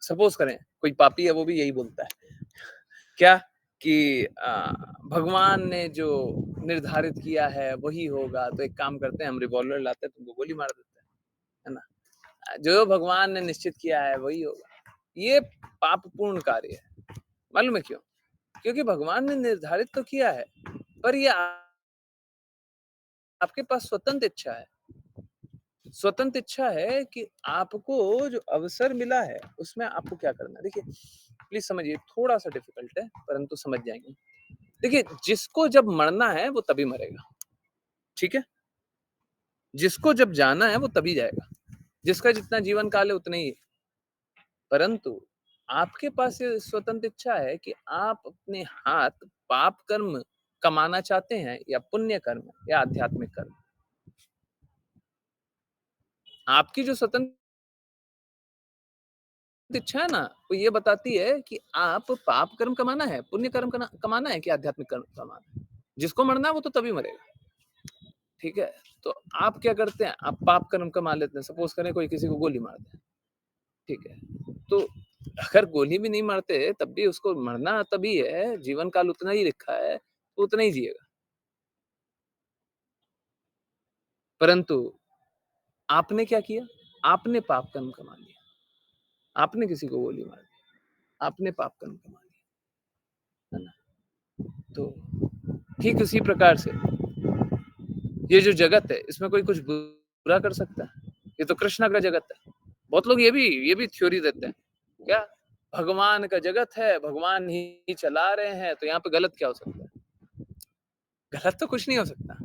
सपोज करें कोई पापी है, वो भी यही बोलता है क्या कि भगवान ने जो निर्धारित किया है वही होगा, तो एक काम करते हैं, हम रिवॉल्वर लाते हैं, तुमको गोली मार देते हैं, है ना। जो भगवान ने निश्चित किया है वही होगा। ये पापपूर्ण कार्य है। मालूम है क्यों? क्योंकि भगवान ने निर्धारित तो किया है, पर ये आपके पास स्वतंत्र इच्छा है। स्वतंत्र इच्छा है कि आपको जो अवसर मिला है उसमें आपको क्या करना है। देखिए प्लीज समझिए, थोड़ा सा डिफिकल्ट है परंतु समझ जाएंगे। देखिए, जिसको जब मरना है वो तभी मरेगा, ठीक है। जिसको जब जाना है वो तभी जाएगा, जिसका जितना जीवन काल है उतना ही है। परंतु आपके पास ये स्वतंत्र इच्छा है कि आप अपने हाथ पाप कर्म कमाना चाहते हैं या पुण्य कर्म या आध्यात्मिक कर्म। आपकी जो स्वतंत्र इच्छा है ना, वो ये बताती है कि आप पाप कर्म कमाना है, पुण्य कर्म कमाना है कि आध्यात्मिक कर्म कमाना है। जिसको मरना है वो तो तभी मरेगा, ठीक है। तो आप क्या करते हैं, आप पाप कर्म कमा लेते हैं। सपोज करें कोई किसी को गोली मार दे, ठीक है, तो अगर गोली भी नहीं मारते तब भी उसको मरना तभी है, जीवन काल उतना ही लिखा है तो उतना ही जिएगा। परंतु आपने क्या किया, आपने पाप कर्म कमा लिया, आपने किसी को गोली मार दी, आपने पाप कर्म कमा लिया, है ना। तो ठीक उसी प्रकार से ये जो जगत है इसमें कोई कुछ बुरा कर सकता है? ये तो कृष्णा का जगत है। बहुत लोग ये भी थ्योरी देते हैं क्या, भगवान का जगत है, भगवान ही चला रहे हैं, तो यहाँ पे गलत क्या हो सकता है? गलत तो कुछ नहीं हो सकता,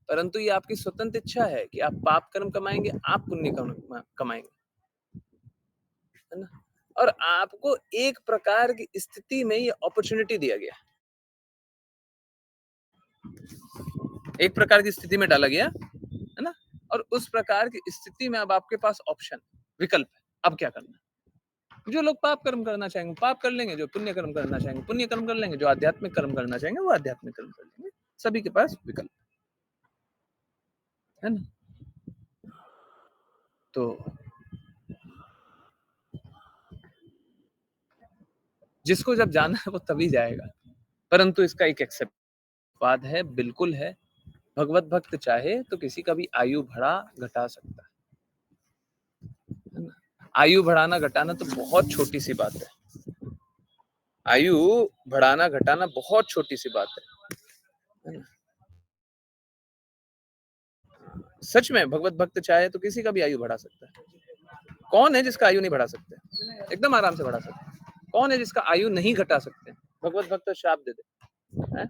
परंतु ये आपकी स्वतंत्र इच्छा है कि आप पाप कर्म कमाएंगे, आप पुण्य कर्म कमाएंगे, है ना। और आपको एक प्रकार की स्थिति में ये अपॉर्चुनिटी दिया गया, एक प्रकार की स्थिति में डाला गया, है ना। और उस प्रकार की स्थिति में अब आपके पास ऑप्शन, विकल्प है, अब क्या करना है। जो लोग पाप कर्म करना चाहेंगे पाप कर लेंगे, जो पुण्य कर्म करना चाहेंगे पुण्य कर्म कर लेंगे, जो आध्यात्मिक कर्म करना चाहेंगे वो आध्यात्मिक कर्म कर लेंगे। सभी के पास विकल्प है ना। तो जिसको जब जाना है वो तभी जाएगा, परंतु इसका एक एक्सेप्ट वाद है, बिल्कुल है। भगवत भक्त चाहे तो किसी का भी आयु बढ़ा घटा सकता है ना। आयु बढ़ाना घटाना तो बहुत छोटी सी बात है, आयु बढ़ाना घटाना बहुत छोटी सी बात है ना। सच में भगवत भक्त चाहे तो किसी का भी आयु बढ़ा सकता है। कौन है जिसका आयु नहीं बढ़ा सकते? एकदम आराम से बढ़ा सकते हैं। कौन है जिसका आयु नहीं घटा सकते? भगवत भक्त श्राप दे दे है?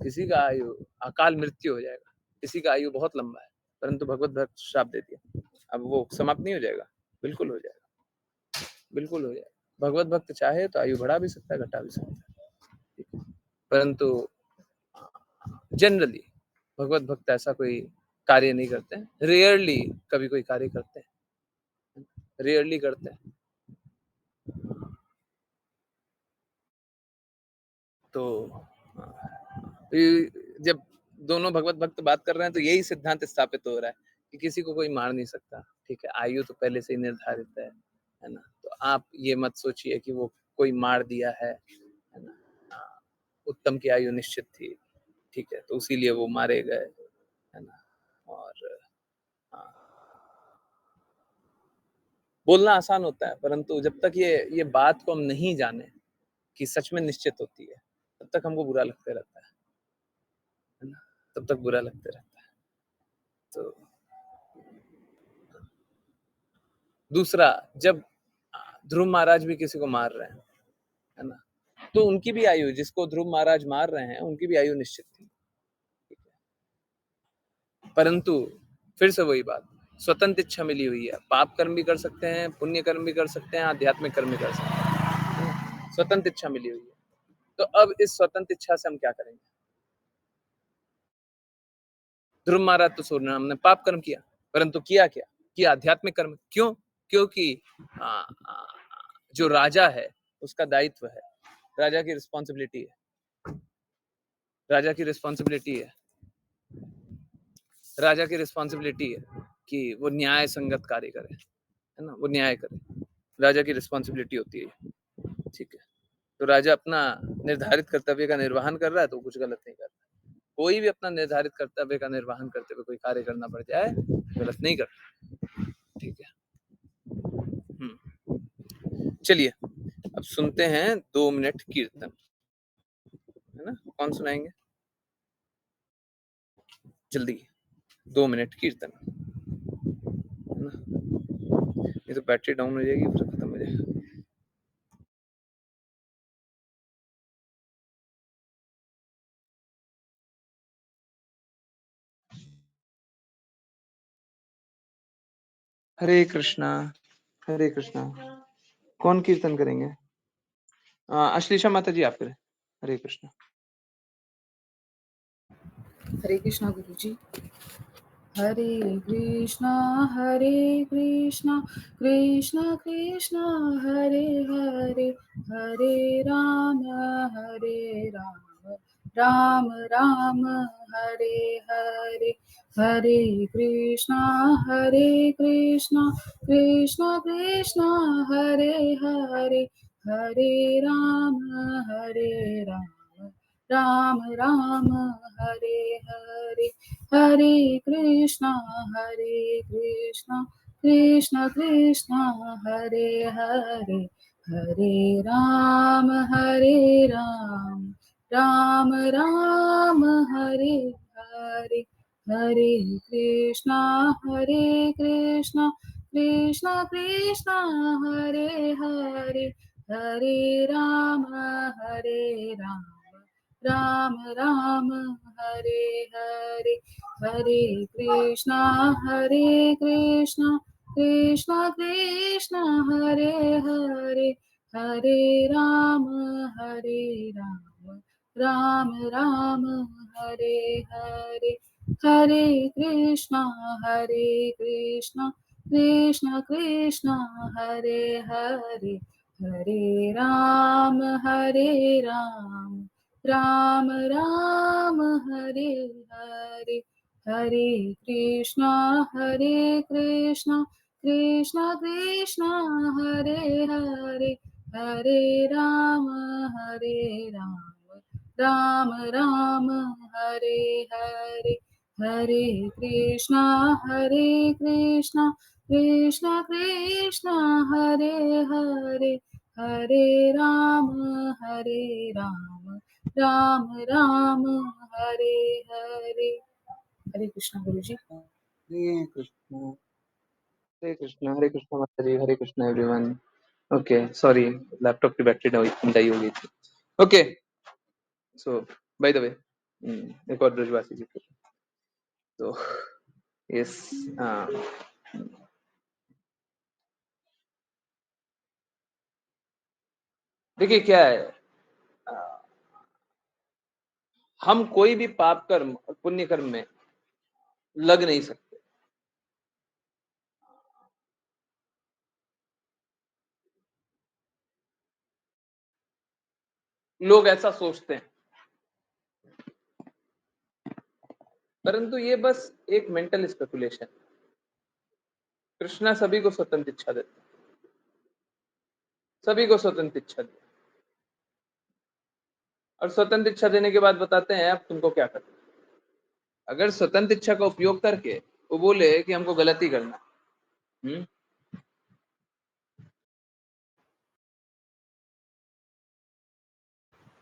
किसी का आयु अकाल मृत्यु हो जाएगा, किसी का आयु बहुत लंबा है, परंतु भगवत भक्त श्राप दे दिया, अब वो समाप्त नहीं हो जाएगा? बिल्कुल हो जाएगा, बिल्कुल हो जाएगा। भगवत भक्त चाहे तो आयु बढ़ा भी सकता है, घटा भी सकता है, परंतु जनरली भगवत भक्त ऐसा कोई कार्य नहीं करते हैं। रेयरली कभी कोई कार्य करते हैं, रेयरली करते हैं। तो जब दोनों भगवत भक्त बात कर रहे हैं तो यही सिद्धांत स्थापित हो रहा है कि किसी को कोई मार नहीं सकता, ठीक है। आयु तो पहले से ही निर्धारित है ना। तो आप ये मत सोचिए कि वो कोई मार दिया है ना। उत्तम की आयु निश्चित थी, ठीक है, तो इसीलिए वो मारे गए, है ना। और बोलना आसान होता है, परंतु जब तक ये बात को हम नहीं जाने कि सच में निश्चित होती है, तब तक हमको बुरा लगते रहता है ना, तब तक बुरा लगते रहता है। तो दूसरा, जब ध्रुव महाराज भी किसी को मार रहे हैं, है ना, तो उनकी भी आयु, जिसको ध्रुव महाराज मार रहे हैं, उनकी भी आयु निश्चित थी, परंतु फिर से वही बात, स्वतंत्र इच्छा मिली हुई है। पाप कर्म भी कर सकते हैं, पुण्य कर्म भी कर सकते हैं, आध्यात्मिक कर्म भी कर सकते हैं, स्वतंत्र इच्छा मिली हुई है। तो अब इस स्वतंत्र इच्छा से हम क्या करेंगे? ध्रुव महाराज तो सोचना हमने पाप कर्म किया, परंतु किया क्या? किया आध्यात्मिक कर्म। क्यों? क्योंकि जो राजा है उसका दायित्व है, राजा की रिस्पॉन्सिबिलिटी है, राजा की रिस्पॉन्सिबिलिटी है, राजा की रिस्पॉन्सिबिलिटी है कि वो न्याय संगत कार्य करे, है ना, वो न्याय करे, राजा की रिस्पॉन्सिबिलिटी होती है, ठीक है। तो राजा अपना निर्धारित कर्तव्य का निर्वहन कर रहा है तो कुछ गलत नहीं कर रहा। कोई भी अपना निर्धारित कर्तव्य का निर्वहन करते हुए कोई कार्य करना पड़ जाए, गलत नहीं करता, ठीक है। चलिए अब सुनते हैं 2 मिनट कीर्तन, है ना। कौन सुनाएंगे? जल्दी 2 मिनट कीर्तन, है ना। ये तो बैटरी डाउन हो जाएगी, फिर खत्म हो जाएगा। हरे कृष्णा, हरे कृष्णा। कौन कीर्तन करेंगे? अश्लेषा माता जी आप करें। हरे कृष्णा। हरे कृष्णा गुरु जी। हरे कृष्णा कृष्णा कृष्णा हरे हरे, हरे राम राम राम हरे हरे। हरे कृष्णा कृष्णा कृष्णा हरे हरे, हरे राम राम राम हरे हरे। हरे कृष्णा कृष्णा कृष्णा हरे हरे, हरे राम राम राम हरे हरे। हरे कृष्णा कृष्णा कृष्णा हरे हरे, हरे राम राम राम हरे हरे। हरे कृष्णा कृष्णा कृष्णा हरे हरे, हरे राम राम राम हरे हरे। हरे कृष्णा कृष्णा कृष्णा हरे हरे, हरे राम राम राम हरे हरे। हरे कृष्णा कृष्णा कृष्णा हरे हरे, हरे राम राम राम हरे हरे। हरे कृष्णा कृष्णा कृष्णा हरे हरे, हरे राम राम राम हरे हरे। हरे कृष्णा गुरु जी। हरे कृष्णा हरे कृष्णा माता जी, Hare Krishna everyone. Okay, sorry, laptop की बैटरी डाई हो गई थी। Okay, so by the way, एक और ब्रजवासी जी की। तो यस, देखिए क्या है, हम कोई भी पाप कर्म और पुण्य कर्म में लग नहीं सकते। लोग ऐसा सोचते हैं, परंतु ये बस एक मेंटल स्पेकुलेशन। कृष्णा सभी को स्वतंत्र इच्छा देते हैं, सभी को स्वतंत्र इच्छा देते हैं, और स्वतंत्र इच्छा देने के बाद बताते हैं अब तुमको क्या करना। अगर स्वतंत्र इच्छा का उपयोग करके वो बोले कि हमको गलती करना,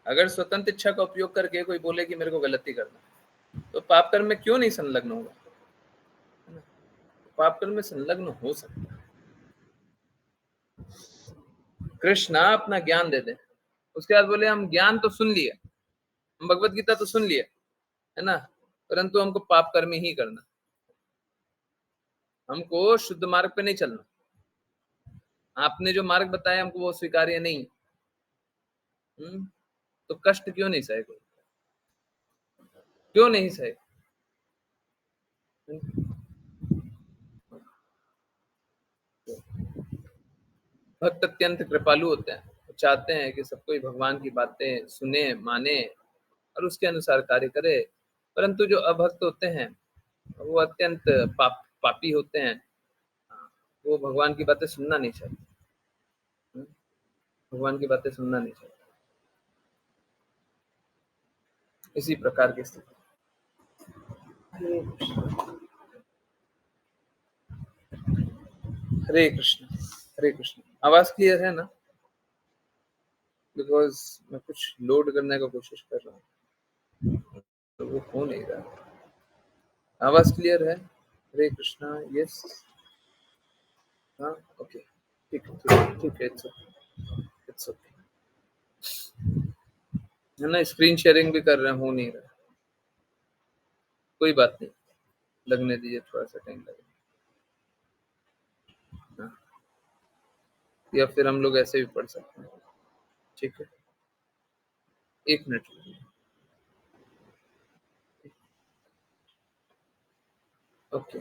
अगर स्वतंत्र इच्छा का उपयोग करके कोई बोले कि मेरे को गलती करना, तो पाप कर्म में क्यों नहीं संलग्न होगा? पाप कर्म में संलग्न हो सकता है। कृष्णा अपना ज्ञान दे दे, उसके बाद बोले हम ज्ञान तो सुन लिए, हम भगवत गीता तो सुन लिए, है ना, परंतु हमको पाप कर्म ही करना, हमको शुद्ध मार्ग पे नहीं चलना। आपने जो मार्ग बताया हमको वो स्वीकार्य नहीं। तो कष्ट क्यों नहीं सहे? क्यों नहीं सहे? भक्त अत्यंत कृपालु होते हैं, वो चाहते हैं कि सब कोई भगवान की बातें सुने, माने और उसके अनुसार कार्य करे। परंतु जो अभक्त होते हैं वो अत्यंत पापी होते हैं, वो भगवान की बातें सुनना नहीं चाहते, भगवान की बातें सुनना नहीं चाहते। इसी प्रकार की स्थिति। हरे कृष्ण, हरे कृष्ण। आवाज क्लियर है ना? बिकॉज मैं कुछ लोड करने का कोशिश कर रहा हूँ तो वो हो नहीं रहा। आवाज क्लियर है? हरे कृष्णा, यस, हाँ, ओके, ठीक है, ठीक है, इट्स ओके, इट्स ओके, है ना। स्क्रीन शेयरिंग भी कर रहे हैं, हो नहीं रहा, कोई बात नहीं, लगने दीजिए, थोड़ा सा टाइम लगेगा, हाँ। या फिर हम लोग ऐसे भी पढ़ सकते हैं, ठीक है, 1 मिनट। ओके,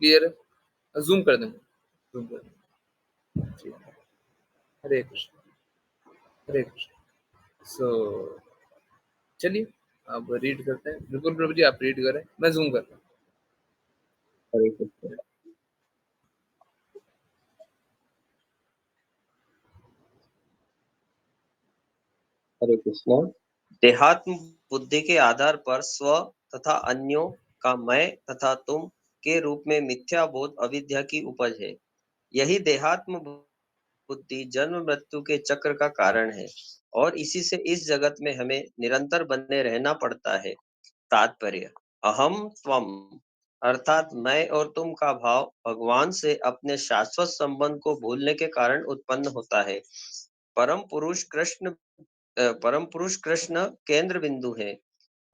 क्लियर है? जूम कर देंगे, जूम कर देंगे, ठीक है। हरे कृष्ण, हरे कृष्ण। सो चलिए अब रीड करते हैं। बिल्कुल प्रभु जी, आप रीड करें, मैं जूम करता हूँ। हरे कृष्ण। हरे कृष्ण। देहात्म बुद्धि के आधार पर स्व तथा अन्यों का मैं तथा तुम के रूप में मिथ्या बोध अविद्या की उपज है। यही देहात्म बुद्धि जन्म मृत्यु के चक्र का कारण है और इसी से इस जगत में हमें निरंतर बने रहना पड़ता है। तात्पर्य: अहम त्वम अर्थात मैं और तुम का भाव भगवान से अपने शाश्वत संबंध को भूलने के कारण उत्पन्न होता है। परम पुरुष कृष्ण केंद्र बिंदु है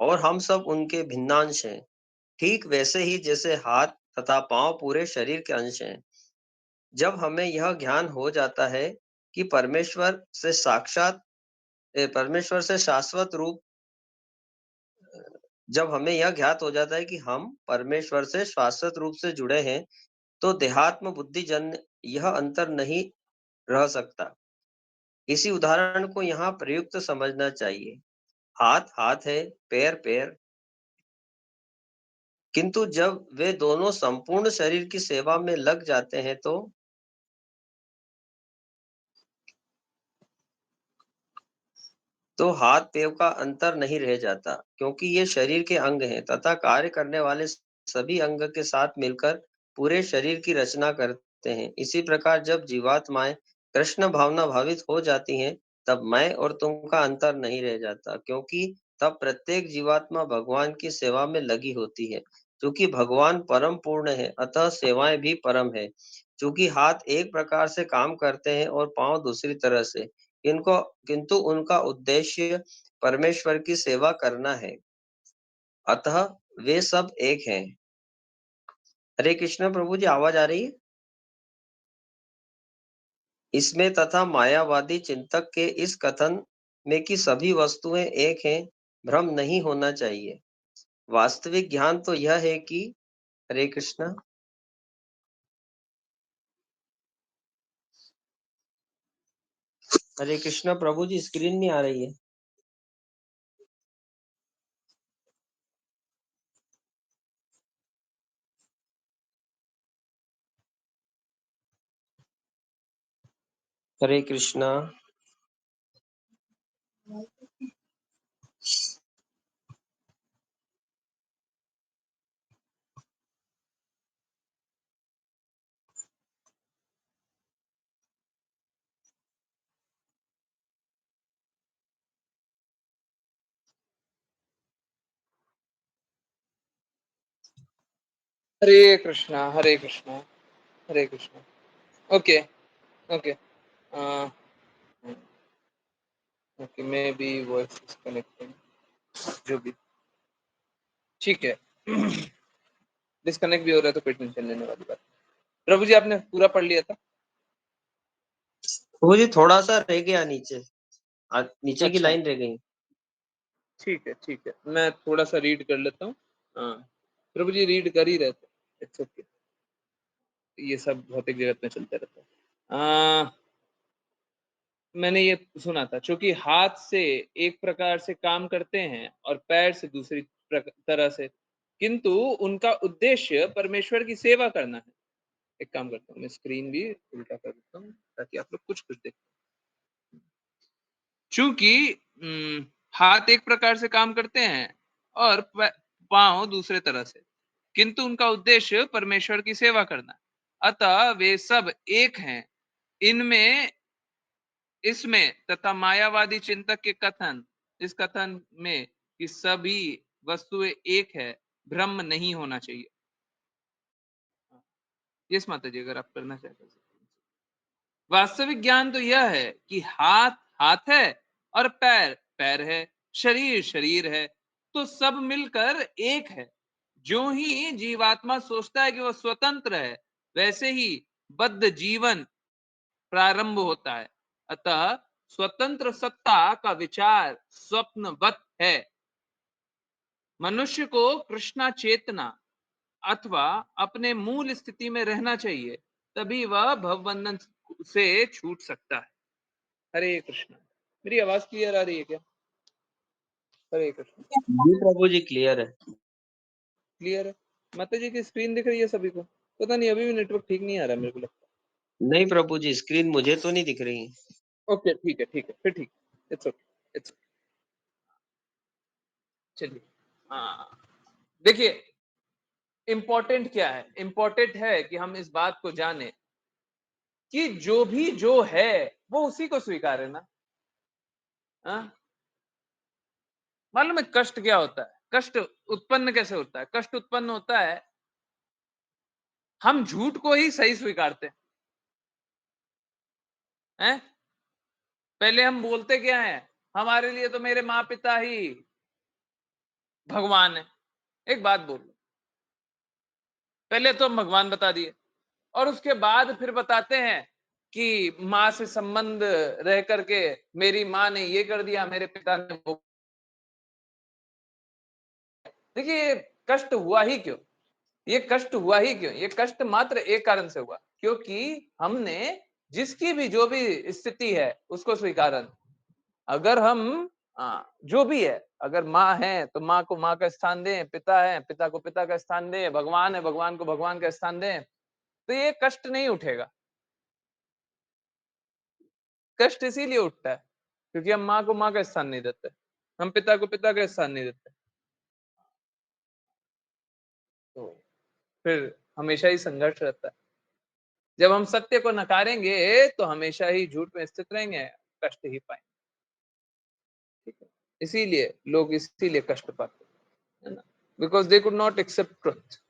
और हम सब उनके भिन्नांश हैं, ठीक वैसे ही जैसे हाथ तथा पांव पूरे शरीर के अंश हैं। जब हमें यह ज्ञान हो जाता है कि परमेश्वर से शाश्वत रूप जब हमें यह ज्ञात हो जाता है कि हम परमेश्वर से शाश्वत रूप से जुड़े हैं, तो देहात्म बुद्धि जन्य यह अंतर नहीं रह सकता। इसी उदाहरण को यहाँ प्रयुक्त समझना चाहिए। हाथ हाथ है, पैर पैर, किंतु जब वे दोनों संपूर्ण शरीर की सेवा में लग जाते हैं तो हाथ पैर का अंतर नहीं रह जाता, क्योंकि ये शरीर के अंग हैं तथा कार्य करने वाले सभी अंग के साथ मिलकर पूरे शरीर की रचना करते हैं। इसी प्रकार जब जीवात्माएं कृष्ण भावना भावित हो जाती हैं, तब मैं और तुम का अंतर नहीं रह जाता, क्योंकि तब प्रत्येक जीवात्मा भगवान की सेवा में लगी होती है। क्योंकि भगवान परम पूर्ण है, अतः सेवाएं भी परम है। क्योंकि हाथ एक प्रकार से काम करते हैं और पांव दूसरी तरह से, इनको किंतु उनका उद्देश्य परमेश्वर की सेवा करना है, अतः वे सब एक हैं। हरे कृष्ण। प्रभु जी, आवाज आ रही है? इसमें तथा मायावादी चिंतक के इस कथन में कि सभी वस्तुएं एक हैं, भ्रम नहीं होना चाहिए। वास्तविक ज्ञान तो यह है कि हरे कृष्ण। हरे कृष्ण। प्रभु जी, स्क्रीन नहीं आ रही है। Hare Krishna. Hare Krishna, Hare Krishna, Hare Krishna. Okay, okay, okay, maybe voice वॉइस कनेक्टिंग, जो भी ठीक है। डिस्कनेक्ट भी हो रहा है तो कोई टेंशन लेने वाली बात। प्रभु जी, आपने पूरा पढ़ लिया था? प्रभु जी, थोड़ा सा रह गया नीचे, नीचे की अच्छा, लाइन रह गई। ठीक है, ठीक है, मैं थोड़ा सा रीड कर लेता हूँ। हाँ, प्रभु जी रीड कर ही रहे थे। इट्स ओके, ये सब भौतिक जगत में चलते रहता है। मैंने ये सुना था, क्योंकि हाथ से एक प्रकार से काम करते हैं और पैर से दूसरी तरह से, किंतु उनका उद्देश्य परमेश्वर की सेवा करना है। एक काम करता हूँ, मैं स्क्रीन भी उल्टा कर देता हूँ ताकि आप लोग कुछ कुछ देख। चूंकि हाथ एक प्रकार से काम करते हैं और पांव दूसरे तरह से, किंतु उनका उद्देश्य परमेश्वर की सेवा करना, अतः वे सब एक हैं। इनमें इसमें तथा मायावादी चिंतक के कथन, इस कथन में कि सभी वस्तुएं एक है, भ्रम नहीं होना चाहिए। यस माता जी, अगर आप करना चाहते हैं। वास्तविक ज्ञान तो यह है कि हाथ हाथ है और पैर पैर है, शरीर शरीर है, तो सब मिलकर एक है। जो ही जीवात्मा सोचता है कि वह स्वतंत्र है, वैसे ही बद्ध जीवन प्रारंभ होता है। अतः स्वतंत्र सत्ता का विचार स्वप्नवत है। मनुष्य को कृष्णा चेतना अथवा अपने मूल स्थिति में रहना चाहिए, तभी वह भवबंधन से छूट सकता है। हरे कृष्ण। मेरी आवाज क्लियर आ रही है क्या? हरे कृष्ण। जी प्रभु जी, क्लियर है। क्लियर है? माता जी की स्क्रीन दिख रही है सभी को? पता नहीं, अभी भी नेटवर्क ठीक नहीं आ रहा मेरे को लगता नहीं प्रभु जी, स्क्रीन मुझे तो नहीं दिख रही। है। ओके, ठीक है, ठीक है, फिर ठीक। It's okay, it's. चलिए, हाँ, देखिए, इंपॉर्टेंट क्या है? इंपॉर्टेंट है कि हम इस बात को जाने कि जो भी जो है वो उसी को स्वीकार है ना। हाँ? मालूम है कष्ट क्या होता है? कष्ट उत्पन्न कैसे होता है? कष्ट उत्पन्न होता है, हम झूठ को ही सही स्वीकारते हैं। पहले हम बोलते क्या है? हमारे लिए तो मेरे माँ पिता ही भगवान है। एक बात बोल, पहले तो हम भगवान बता दिए और उसके बाद फिर बताते हैं कि माँ से संबंध रह करके मेरी माँ ने ये कर दिया, मेरे पिता ने वो। देखिए, कष्ट हुआ ही क्यों? ये कष्ट हुआ ही क्यों? ये कष्ट मात्र एक कारण से हुआ, क्योंकि हमने जिसकी भी जो भी स्थिति है उसको स्वीकार। अगर हम जो भी है, अगर माँ है तो माँ को माँ का स्थान दें, पिता है पिता को पिता का स्थान दें, भगवान है भगवान को भगवान का स्थान दें, तो ये कष्ट नहीं उठेगा। कष्ट इसीलिए उठता है क्योंकि हम माँ को माँ का स्थान नहीं देते, हम पिता को पिता का स्थान नहीं देते। तो फिर हमेशा ही संघर्ष रहता है। जब हम सत्य को नकारेंगे तो हमेशा ही झूठ में स्थित रहेंगे, कष्ट ही पाएंगे। ठीक है, इसीलिए लोग इसीलिए कष्ट पाते हैं, है ना, because they could not accept truth.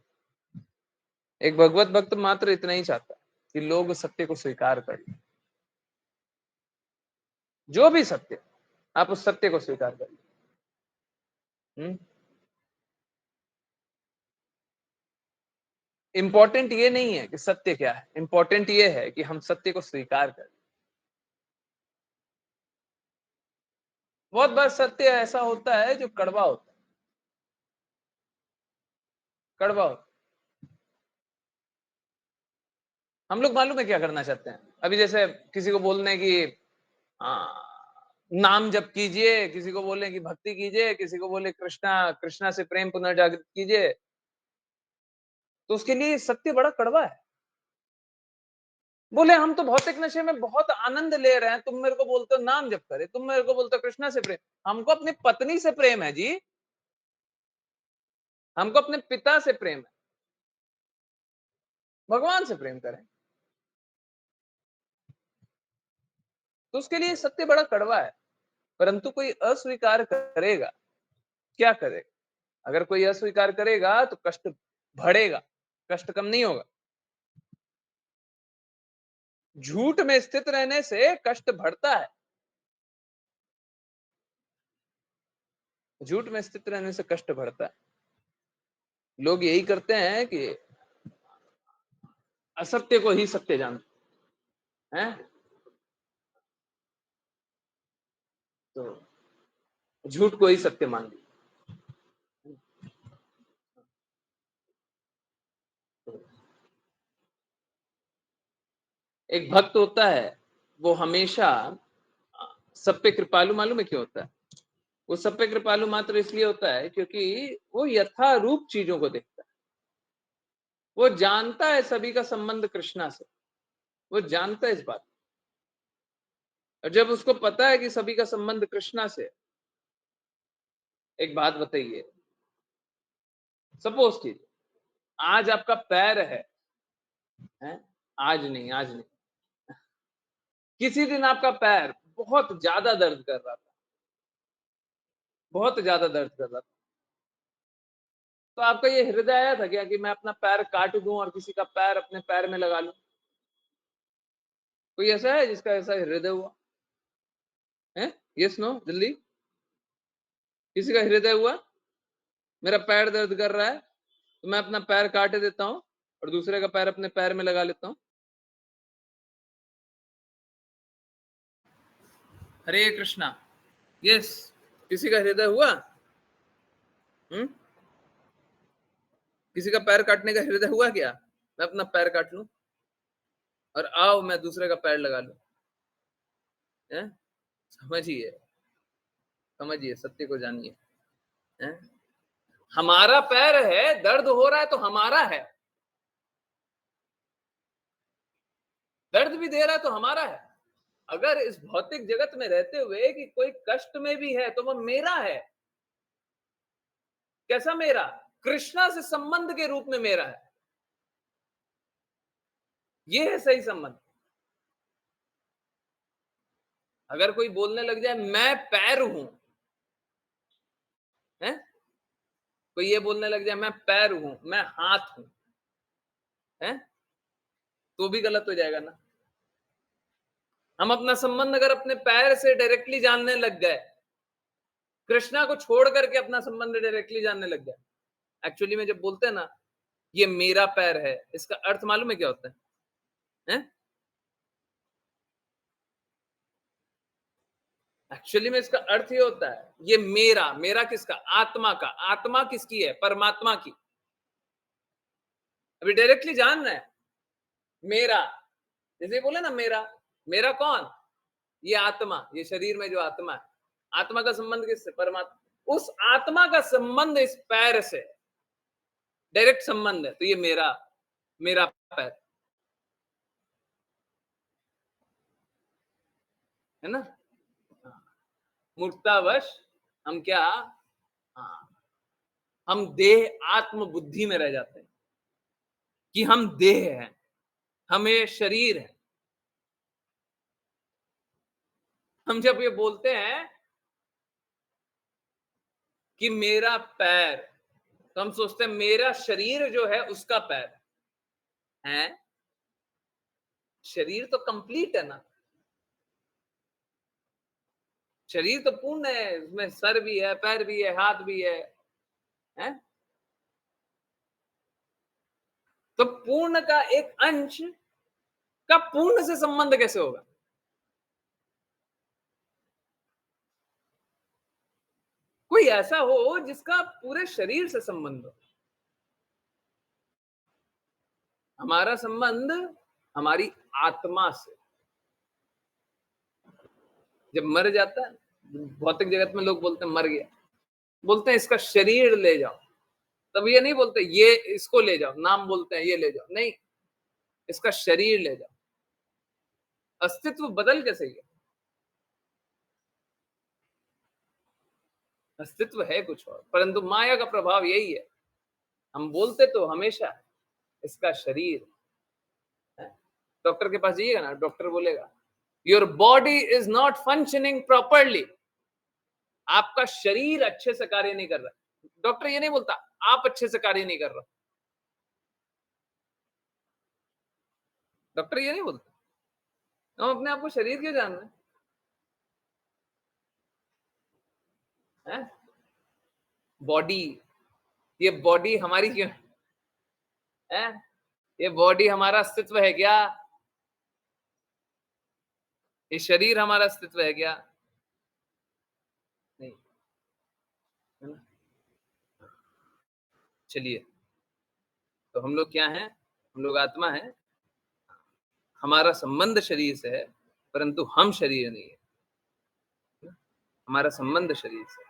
एक भगवत भक्त मात्र इतना ही चाहता है कि लोग सत्य को स्वीकार कर लें। जो भी सत्य, आप उस सत्य को स्वीकार कर लें। इंपॉर्टेंट ये नहीं है कि सत्य क्या है, इंपॉर्टेंट ये है कि हम सत्य को स्वीकार करें। बहुत बार सत्य ऐसा होता है जो कड़वा होता है, कड़वा होता है। हम लोग मालूम है क्या करना चाहते हैं? अभी जैसे किसी को बोलने की नाम जप कीजिए, किसी को बोले कि भक्ति कीजिए, किसी को बोले कृष्णा कृष्णा से प्रेम पुनर्जागृत कीजिए, तो उसके लिए सत्य बड़ा कड़वा है। बोले हम तो भौतिक नशे में बहुत आनंद ले रहे हैं, तुम मेरे को बोलते हो नाम जप करे, तुम मेरे को बोलते हो कृष्णा से प्रेम। हमको अपनी पत्नी से प्रेम है जी, हमको अपने पिता से प्रेम है, भगवान से प्रेम करें। तो उसके लिए सत्य बड़ा कड़वा है, परंतु कोई अस्वीकार करेगा, क्या करेगा? अगर कोई अस्वीकार करेगा तो कष्ट बढ़ेगा, कष्ट कम नहीं होगा। झूठ में स्थित रहने से कष्ट बढ़ता है, झूठ में स्थित रहने से कष्ट बढ़ता है। लोग यही करते हैं कि असत्य को ही सत्य जानते हैं, तो झूठ को ही सत्य मान लिया। तो एक भक्त होता है, वो हमेशा सब पे कृपालु, मालूम है क्यों होता है? वो सब पे कृपालु मात्र इसलिए होता है क्योंकि वो यथारूप चीजों को देखता है। वो जानता है सभी का संबंध कृष्णा से, वो जानता है इस बात। और जब उसको पता है कि सभी का संबंध कृष्णा से, एक बात बताइए, सपोज कीजिए आज आपका पैर है, आज नहीं, आज नहीं, किसी दिन आपका पैर बहुत ज्यादा दर्द कर रहा था, बहुत ज्यादा दर्द कर रहा था, तो आपका ये हृदय आया था क्या कि मैं अपना पैर काट दूं और किसी का पैर अपने पैर में लगा लूं? कोई ऐसा है जिसका ऐसा हृदय हुआ है? यस नो, जल्दी। किसी का हृदय हुआ? मेरा पैर दर्द कर रहा है तो मैं अपना पैर काट देता हूं और दूसरे का पैर अपने पैर में लगा लेता हूं। हरे कृष्णा। यस, किसी का हृदय हुआ? किसी का पैर काटने का हृदय हुआ क्या? मैं अपना पैर काट लूं और आओ मैं दूसरे का पैर लगा लूं। हैं? समझिए, समझिए, सत्य को जानिए। हैं? हमारा पैर है, दर्द हो रहा है तो हमारा है, दर्द भी दे रहा है तो हमारा है। अगर इस भौतिक जगत में रहते हुए कि कोई कष्ट में भी है तो वो मेरा है। कैसा मेरा? कृष्णा से संबंध के रूप में मेरा है। ये है सही संबंध। अगर कोई बोलने लग जाए मैं पैर हूं, है, कोई ये बोलने लग जाए मैं पैर हूं, मैं हाथ हूं, है, तो भी गलत हो जाएगा ना। हम अपना संबंध अगर अपने पैर से डायरेक्टली जानने लग गए, कृष्णा को छोड़ करके अपना संबंध डायरेक्टली जानने लग गए, एक्चुअली में जब बोलते हैं ना ये मेरा पैर है, इसका अर्थ मालूम है क्या होता है? हैं? एक्चुअली में इसका अर्थ ये होता है ये मेरा, मेरा किसका? आत्मा का। आत्मा किसकी है? परमात्मा की। अभी डायरेक्टली जान रहे हैं मेरा, जैसे बोले ना मेरा, मेरा कौन? ये आत्मा, ये शरीर में जो आत्मा है। आत्मा का संबंध किससे? परमात्मा। उस आत्मा का संबंध इस पैर से डायरेक्ट संबंध है, तो ये मेरा, मेरा पैर है ना। मूर्खतावश हम क्या, हाँ, हम देह आत्म बुद्धि में रह जाते हैं कि हम देह हैं, हम ये शरीर है। हम जब ये बोलते हैं कि मेरा पैर, तो हम सोचते हैं मेरा शरीर जो है उसका पैर है। शरीर तो कंप्लीट है ना, शरीर तो पूर्ण है, उसमें सर भी है, पैर भी है, हाथ भी है, हैं? तो पूर्ण का एक अंश का पूर्ण से संबंध कैसे होगा? कोई ऐसा हो जिसका पूरे शरीर से संबंध हो। हमारा संबंध हमारी आत्मा से। जब मर जाता है, भौतिक जगत में लोग बोलते हैं मर गया, बोलते हैं इसका शरीर ले जाओ। तब ये नहीं बोलते ये इसको ले जाओ, नाम बोलते हैं ये ले जाओ, नहीं, इसका शरीर ले जाओ। अस्तित्व बदल कैसे गया? अस्तित्व है कुछ और, परंतु माया का प्रभाव यही है। हम बोलते तो हमेशा इसका शरीर है। डॉक्टर के पास जाइएगा ना, डॉक्टर बोलेगा your body is not functioning properly. आपका शरीर अच्छे से कार्य नहीं कर रहा। डॉक्टर ये नहीं बोलता आप अच्छे से कार्य नहीं कर रहे। डॉक्टर ये नहीं बोलता। हम अपने आप को शरीर क्यों जान रहे हैं? बॉडी, ये बॉडी हमारी क्यों है? ये बॉडी हमारा अस्तित्व है क्या? ये शरीर हमारा अस्तित्व है क्या? नहीं, है ना? चलिए, तो हम लोग क्या हैं? हम लोग आत्मा है। हमारा संबंध शरीर से है, परंतु हम शरीर नहीं है। हमारा संबंध शरीर से,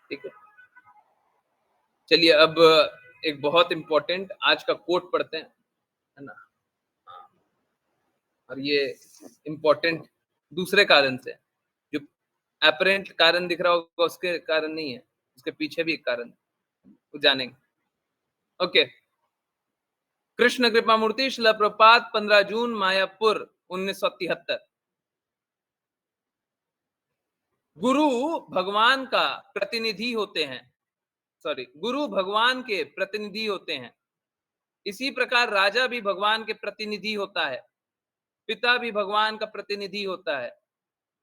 ठीक है। चलिए अब एक बहुत इंपॉर्टेंट आज का कोट पढ़ते हैं, है ना। और ये इंपॉर्टेंट दूसरे कारण से, जो अपरेंट कारण दिख रहा होगा उसके कारण नहीं है, उसके पीछे भी एक कारण वो जानेंगे। ओके, कृष्ण कृपा मूर्ति शिला प्रपात 15 जून मायापुर 1973। गुरु भगवान का प्रतिनिधि होते हैं, गुरु भगवान के प्रतिनिधि होते हैं। इसी प्रकार राजा भी भगवान के प्रतिनिधि होता है, पिता भी भगवान का प्रतिनिधि होता है।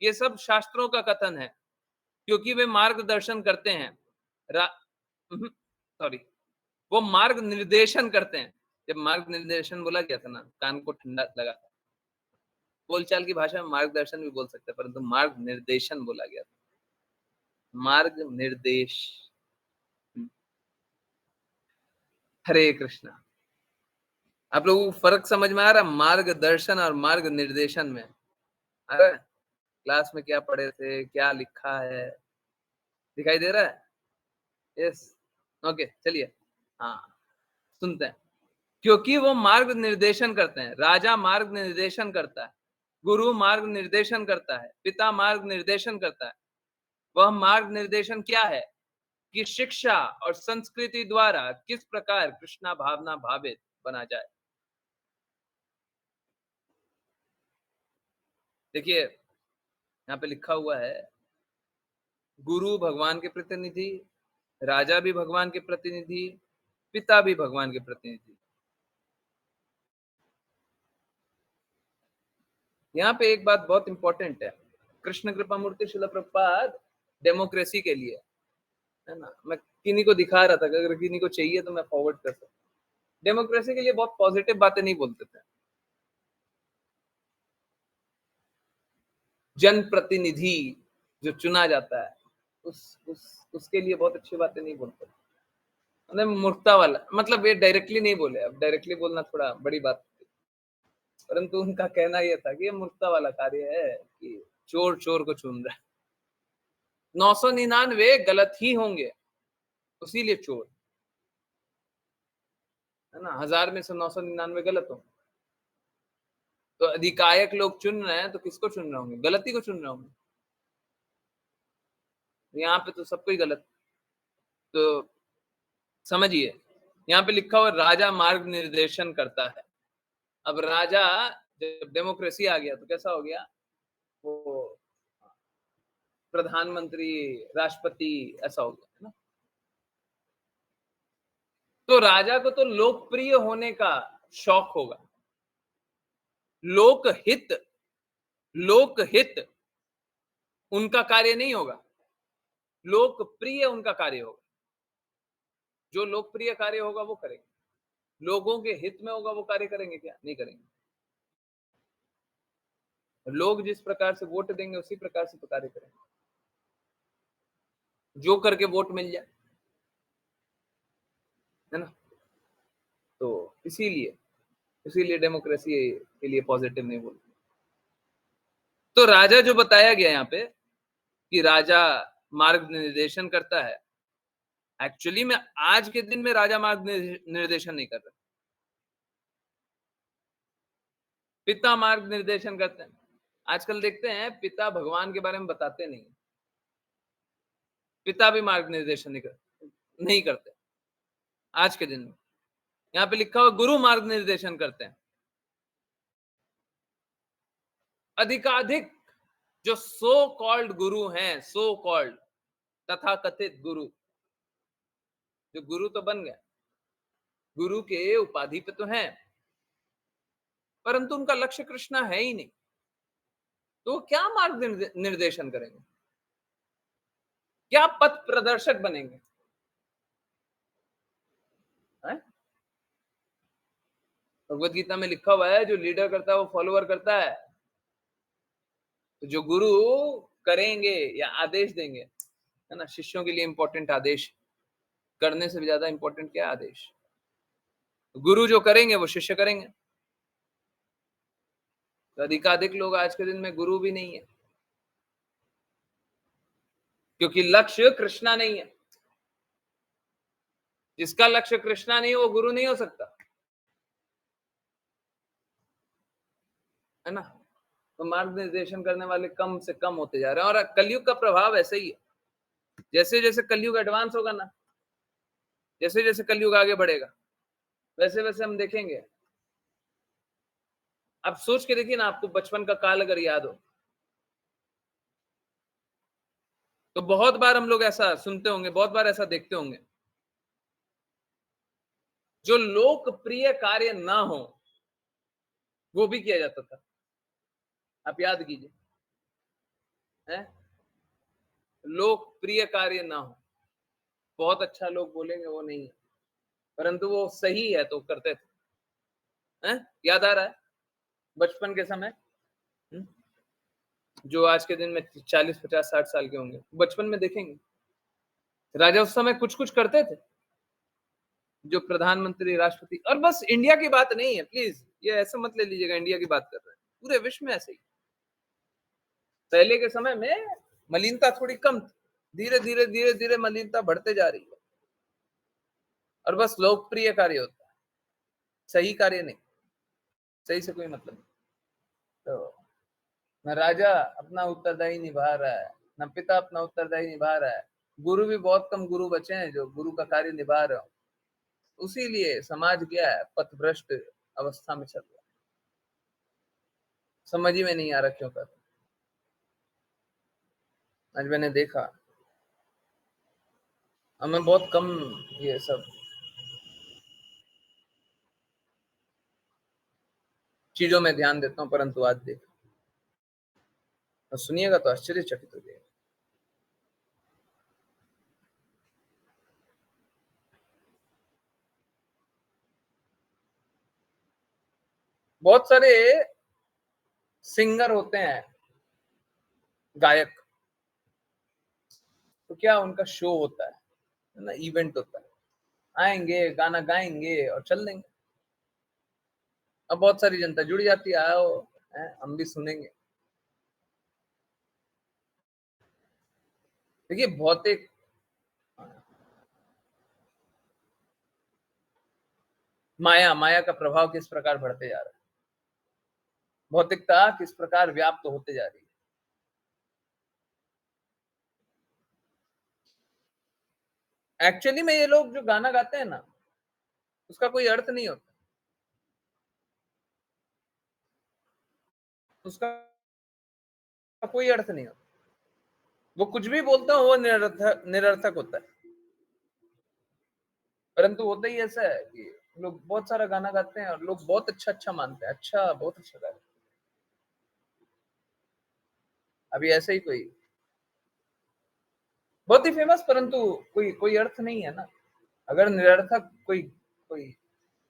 ये सब शास्त्रों का कथन है, क्योंकि वे मार्गदर्शन करते हैं। वो मार्ग निर्देशन करते हैं। जब मार्ग निर्देशन बोला गया था ना, कान को ठंडा लगा था। बोलचाल की भाषा में मार्गदर्शन भी बोल सकते हैं, परंतु मार्ग निर्देशन बोला गया था। मार्ग निर्देश। हरे कृष्णा। आप लोगों को फर्क समझ में आ रहा? मार्गदर्शन और मार्ग निर्देशन में। अरे क्लास में क्या पढ़े थे, क्या लिखा है, दिखाई दे रहा है? यस, ओके, चलिए हाँ सुनते हैं। क्योंकि वो मार्ग निर्देशन करते हैं। राजा मार्ग निर्देशन करता है, गुरु मार्ग निर्देशन करता है, पिता मार्ग निर्देशन करता है। वह मार्ग निर्देशन क्या है कि शिक्षा और संस्कृति द्वारा किस प्रकार कृष्णा भावना भावित बना जाए। देखिए यहाँ पे लिखा हुआ है, गुरु भगवान के प्रतिनिधि, राजा भी भगवान के प्रतिनिधि, पिता भी भगवान के प्रतिनिधि। यहाँ पे एक बात बहुत इंपॉर्टेंट है। कृष्ण कृपा मूर्ति शिला प्रभुपाद डेमोक्रेसी के लिए, है ना। मैं किन्हीं को दिखा रहा था, अगर किन्हीं को चाहिए तो मैं फॉरवर्ड कर सकता। डेमोक्रेसी के लिए बहुत पॉजिटिव बातें नहीं बोलते थे। जनप्रतिनिधि जो चुना जाता है, उसके लिए बहुत अच्छी बातें नहीं बोलते। मतलब मूर्खता वाला, मतलब ये डायरेक्टली नहीं बोले, अब डायरेक्टली बोलना थोड़ा बड़ी बात थी, परंतु उनका कहना यह था कि ये मूर्खता वाला कार्य है कि चोर चोर को चुन रहा है। 999 गलत ही होंगे, उसीलिए चोर, है ना। 1000 में से 999 गलत हो, तो अधिकायक लोग चुन रहे हैं तो किसको चुन रहे होंगे? गलती को चुन रहे होंगे। यहाँ पे तो सब कोई गलत। तो समझिए, यहाँ पे लिखा हुआ राजा मार्ग निर्देशन करता है। अब राजा, जब डेमोक्रेसी आ गया तो कैसा हो गया, वो प्रधानमंत्री, राष्ट्रपति ऐसा हो गया, है ना। तो राजा को तो लोकप्रिय होने का शौक होगा। लोकहित, लोकहित उनका कार्य नहीं होगा, लोकप्रिय उनका कार्य होगा। जो लोकप्रिय कार्य होगा वो करेंगे, लोगों के हित में होगा वो कार्य करेंगे क्या? नहीं करेंगे। लोग जिस प्रकार से वोट देंगे उसी प्रकार से तो कार्य करेंगे, जो करके वोट मिल जाए, है ना। तो इसीलिए डेमोक्रेसी के लिए पॉजिटिव नहीं बोलते। तो राजा जो बताया गया यहाँ पे कि राजा मार्ग निर्देशन करता है, एक्चुअली में आज के दिन में राजा मार्ग निर्देशन नहीं कर रहा, पिता मार्ग निर्देशन करते हैं। आजकल देखते हैं पिता भगवान के बारे में बताते नहीं, पिता भी मार्ग निर्देशन नहीं करते आज के दिन में। यहाँ पे लिखा हुआ गुरु मार्ग निर्देशन करते हैं। अधिकाधिक जो सो कॉल्ड गुरु हैं, सो कॉल्ड तथा कथित गुरु, जो गुरु तो बन गए, गुरु के उपाधि पे तो हैं, परंतु उनका लक्ष्य कृष्णा है ही नहीं, तो क्या मार्ग निर्देशन करेंगे, क्या पथ प्रदर्शक बनेंगे, है? भगवत गीता में लिखा हुआ है जो लीडर करता है वो फॉलोअर करता है। तो जो गुरु करेंगे या आदेश देंगे, है ना, शिष्यों के लिए इंपॉर्टेंट आदेश, करने से भी ज्यादा इंपॉर्टेंट क्या है? आदेश। गुरु जो करेंगे वो शिष्य करेंगे। तो अधिकाधिक लोग आज के दिन में गुरु भी नहीं है, क्योंकि लक्ष्य कृष्णा नहीं है। जिसका लक्ष्य कृष्णा नहीं वो गुरु नहीं हो सकता, है ना। तो मार्ग निर्देशन करने वाले कम से कम होते जा रहे हैं, और कलयुग का प्रभाव ऐसे ही है। जैसे जैसे कलयुग एडवांस होगा ना, जैसे जैसे कलयुग आगे बढ़ेगा, वैसे वैसे हम देखेंगे। आप सोच के देखिए ना, आपको बचपन का काल अगर याद हो तो बहुत बार हम लोग ऐसा सुनते होंगे, बहुत बार ऐसा देखते होंगे, जो लोकप्रिय कार्य ना हो वो भी किया जाता था। आप याद कीजिए, है, लोकप्रिय कार्य ना हो, बहुत अच्छा लोग बोलेंगे वो नहीं है, परंतु वो सही है तो करते थे, हैं? याद आ रहा है बचपन के समय? जो आज के दिन में 40, 50, 60 साल के होंगे, बचपन में देखेंगे राजा उस समय कुछ कुछ करते थे, जो प्रधानमंत्री, राष्ट्रपति, और बस इंडिया की बात नहीं है, प्लीज ये ऐसे मत ले लीजिएगा इंडिया की बात कर रहे हैं, पूरे विश्व में ऐसे ही। पहले के समय में मलिनता थोड़ी कम थी, धीरे धीरे धीरे धीरे मलिनता बढ़ते जा रही है, और बस लोकप्रिय कार्य होता है, सही कार्य नहीं, सही से कोई मतलब नहीं। तो न राजा अपना उत्तरदायी निभा रहा है, न पिता अपना उत्तरदायी निभा रहा है, गुरु भी बहुत कम गुरु बचे हैं जो गुरु का कार्य निभा रहे हो। उसीलिए समाज क्या है, पथभ्रष्ट अवस्था में चल रहा है, समझ ही में नहीं आ रहा क्यों कर। आज मैंने देखा, अब मैं बहुत कम ये सब चीजों में ध्यान देता हूँ, परंतु आज देखा, तो सुनिएगा तो आश्चर्यचकित हो जाएगा। बहुत सारे सिंगर होते हैं, गायक, तो क्या उनका शो होता है ना, इवेंट होता है, आएंगे गाना गाएंगे और चल देंगे। अब बहुत सारी जनता जुड़ जाती है, आओ हम भी सुनेंगे। देखिए भौतिक माया का प्रभाव किस प्रकार बढ़ते जा रहा है, भौतिकता किस प्रकार व्याप्त होते जा रही है। एक्चुअली में ये लोग जो गाना गाते हैं ना, उसका कोई अर्थ नहीं होता, उसका कोई अर्थ नहीं होता। वो कुछ भी बोलता हो वो निरर्थक होता है। परंतु होता ही ऐसा है कि लोग बहुत सारा गाना गाते हैं और लोग बहुत अच्छा मानते हैं, अच्छा बहुत अच्छा गा रहे हैं। अभी ऐसे ही कोई बहुत ही फेमस, परंतु कोई अर्थ नहीं है ना। अगर निरर्थक कोई कोई